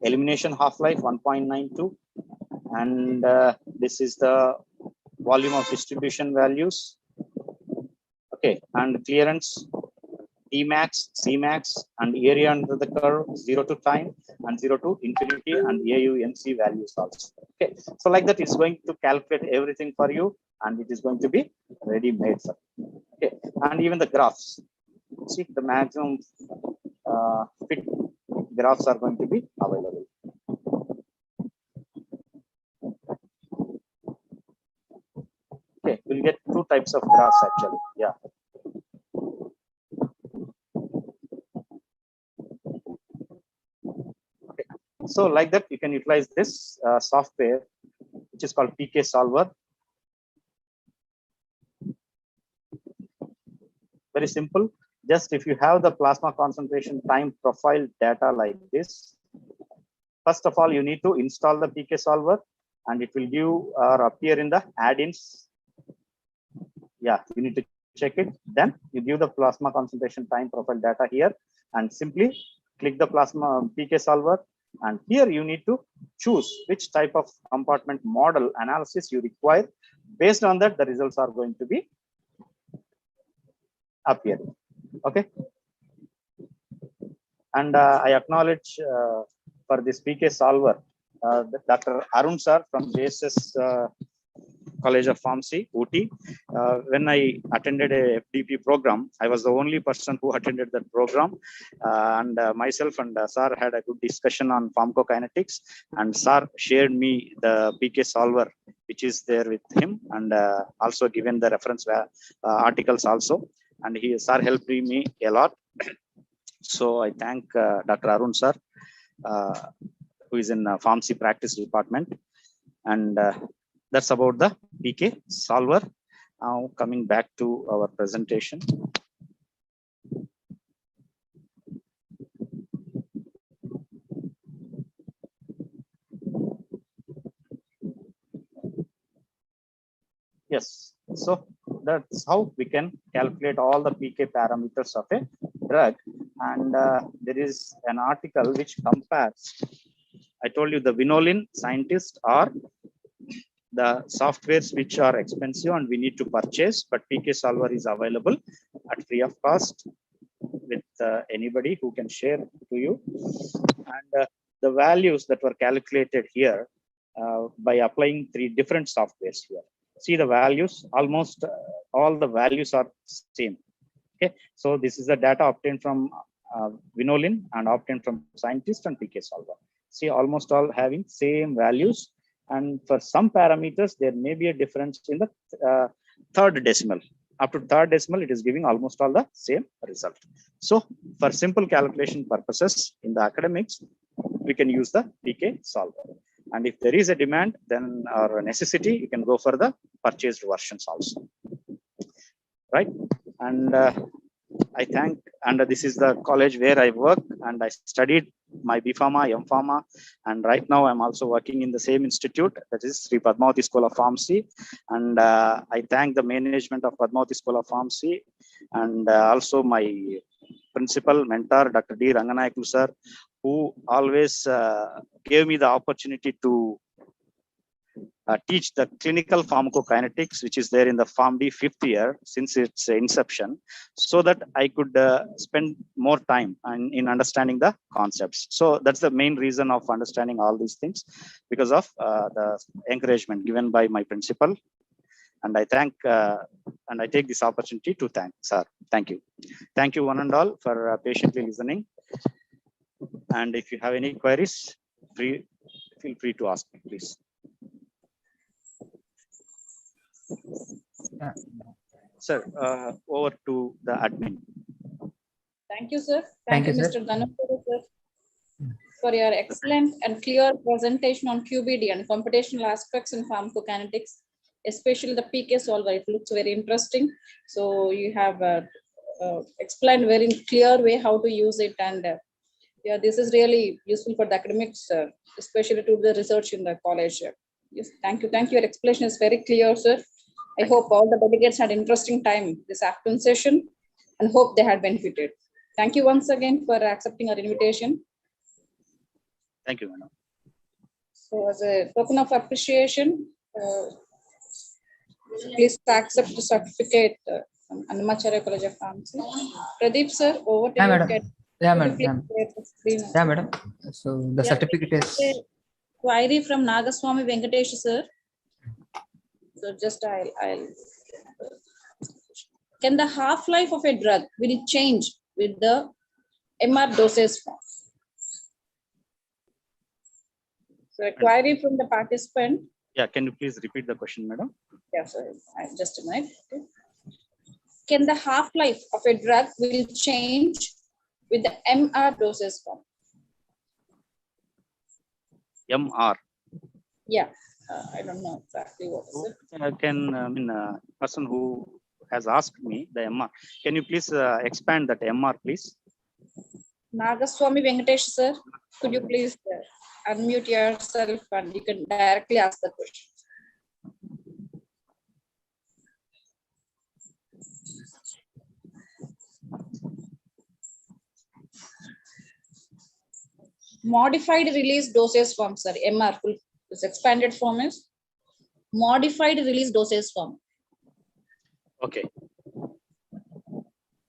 elimination half-life 1.92, and this is the volume of distribution values. Okay, and clearance, Tmax, Cmax, and area under the curve, 0 to time and 0 to infinity, and AUMC values also. Okay, so like that is going to calculate everything for you, and it is going to be ready made for you. Okay, and even the graphs. See, the maximum fit graphs are going to be available. Okay, we'll get two types of graphs actually. Yeah. Okay. So like that, you can utilize this software, which is called PK Solver. Very simple. Just if you have the plasma concentration time profile data like this, first of all, you need to install the PK Solver, and it will give or appear in the add-ins. Yeah, you need to check it. Then you give the plasma concentration time profile data here, and simply click the plasma PK Solver. And here you need to choose which type of compartment model analysis you require. Based on that, the results are going to be appearing. Okay. And I acknowledge for this PK Solver, Dr. Arun sir from JSS College of Pharmacy, Ooty. When I attended a FDP program, I was the only person who attended that program. And myself and sir had a good discussion on pharmacokinetics. And sir shared me the PK Solver, which is there with him, and also given the reference articles also. And sir helped me a lot. So I thank Dr. Arun sir, who is in pharmacy practice department. And that's about the PK Solver. Now coming back to our presentation. Yes, so that's how we can calculate all the PK parameters of a drug. And there is an article which compares. I told you the Vinolin scientists are the softwares which are expensive and we need to purchase, but PK Solver is available at free of cost with anybody who can share to you. And the values that were calculated here by applying 3 different softwares here. See the values, almost all the values are same. Okay, so this is the data obtained from Vinolin and obtained from scientist and PK Solver. See, almost all having same values, and for some parameters there may be a difference in the third decimal. Up to third decimal, it is giving almost all the same result. So for simple calculation purposes in the academics, we can use the PK Solver. And if there is a demand, then or a necessity, you can go for the purchased versions also. Right? And I thank, and this is the college where I work, and I studied my B Pharma, M Pharma, and right now I'm also working in the same institute, that is Sri Padmavati School of Pharmacy. And I thank the management of Padmavati School of Pharmacy, and also my principal mentor, Dr. D. Ranganayakulu sir, who always gave me the opportunity to teach the clinical pharmacokinetics, which is there in the PharmD 5th year since its inception, so that I could spend more time in understanding the concepts. So that's the main reason of understanding all these things, because of the encouragement given by my principal. And I thank and I take this opportunity to thank sir. Thank you. Thank you one and all for patiently listening. And if you have any queries, feel free to ask me, please. Sir, over to the admin. Thank you, sir. Thank you, sir. Mr. Dhanapur, sir, for your excellent and clear presentation on QBD and computational aspects in pharmacokinetics, especially the PK Solver. It looks very interesting. So you have explained very clear way how to use it, and yeah, this is really useful for the academics, especially to the research in the college. Yes, thank you. Thank you. Your explanation is very clear, sir. I hope all the delegates had interesting time this afternoon session, and hope they had benefited. Thank you once again for accepting our invitation. Thank you, madam. So as a token of appreciation, please accept the certificate from Annamacharya College of Pharmacy. Pradeep sir, over to you. Madam. Yeah, madam. Yeah, madam. So the certificate is query from Nagaswamy Venkatesh sir. So just I'll can the half-life of a drug will change with the MR dosage form? So a query from the participant. Yeah, can you please repeat the question, madam? Yeah, sorry, just a minute. Okay. Can the half-life of a drug will change with the MR dosage form? MR. Yeah, I don't know exactly what is it. Person who has asked me the MR, can you please expand that MR, please? Nagaswamy Venkatesh sir, could you please unmute yourself and you can directly ask the question. Modified release dosage form, sir. MR, this expanded form is modified release dosage form. Okay.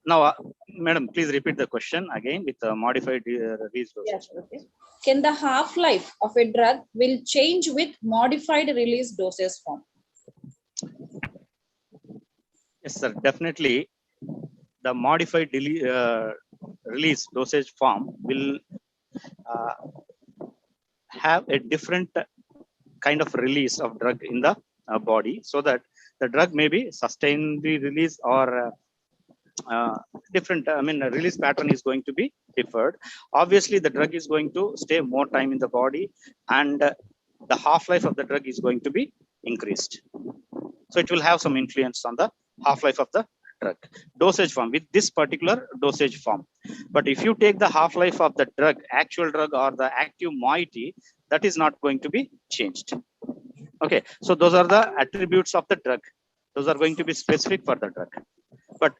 Now, madam, please repeat the question again with the modified release dosage. Yes, okay. Can the half-life of a drug will change with modified release dosage form? Yes, sir. Definitely, the modified release dosage form will have a different kind of release of drug in the body, so that the drug may be sustainably released or different. Release pattern is going to be differed. Obviously, the drug is going to stay more time in the body, and the half-life of the drug is going to be increased. So it will have some influence on the half-life of the drug dosage form with this particular dosage form. But if you take the half-life of the drug, actual drug, or the active moiety, that is not going to be changed. Okay, so those are the attributes of the drug. Those are going to be specific for the drug. But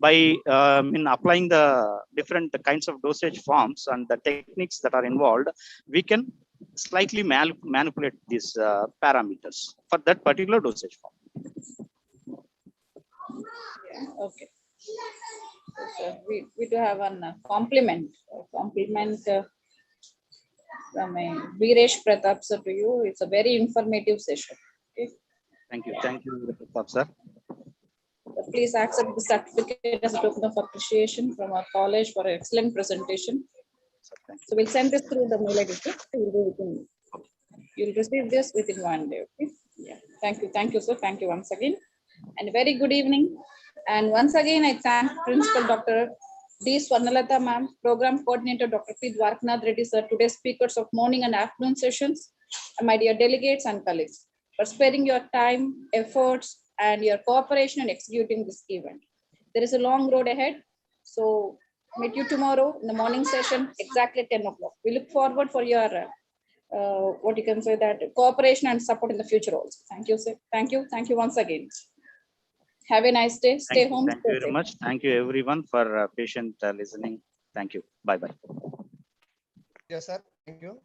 by applying the different kinds of dosage forms and the techniques that are involved, we can slightly manipulate these parameters for that particular dosage form. Okay. So we do have one compliment from Viresh Pratap sir to you. It's a very informative session. Okay. Thank you, Pratap sir. So please accept the certificate as a token of appreciation from our college for an excellent presentation. So we'll send this through the mail ID. You'll receive this within 1 day. Okay. Yeah. Thank you, sir. Thank you once again. And very good evening. And once again, I thank Principal Dr. D. Swarnalata ma'am, Program Coordinator Dr. P. Dwarkanath Reddy sir, today's speakers of morning and afternoon sessions, and my dear delegates and colleagues, for sparing your time, efforts, and your cooperation in executing this event. There is a long road ahead. So meet you tomorrow in the morning session, exactly at 10 o'clock. We look forward for your what you can say that cooperation and support in the future also. Thank you, sir. Thank you once again. Have a nice day. Stay home. Thank you very much. Thank you everyone for patient listening. Thank you. Bye bye. Yes, sir. Thank you.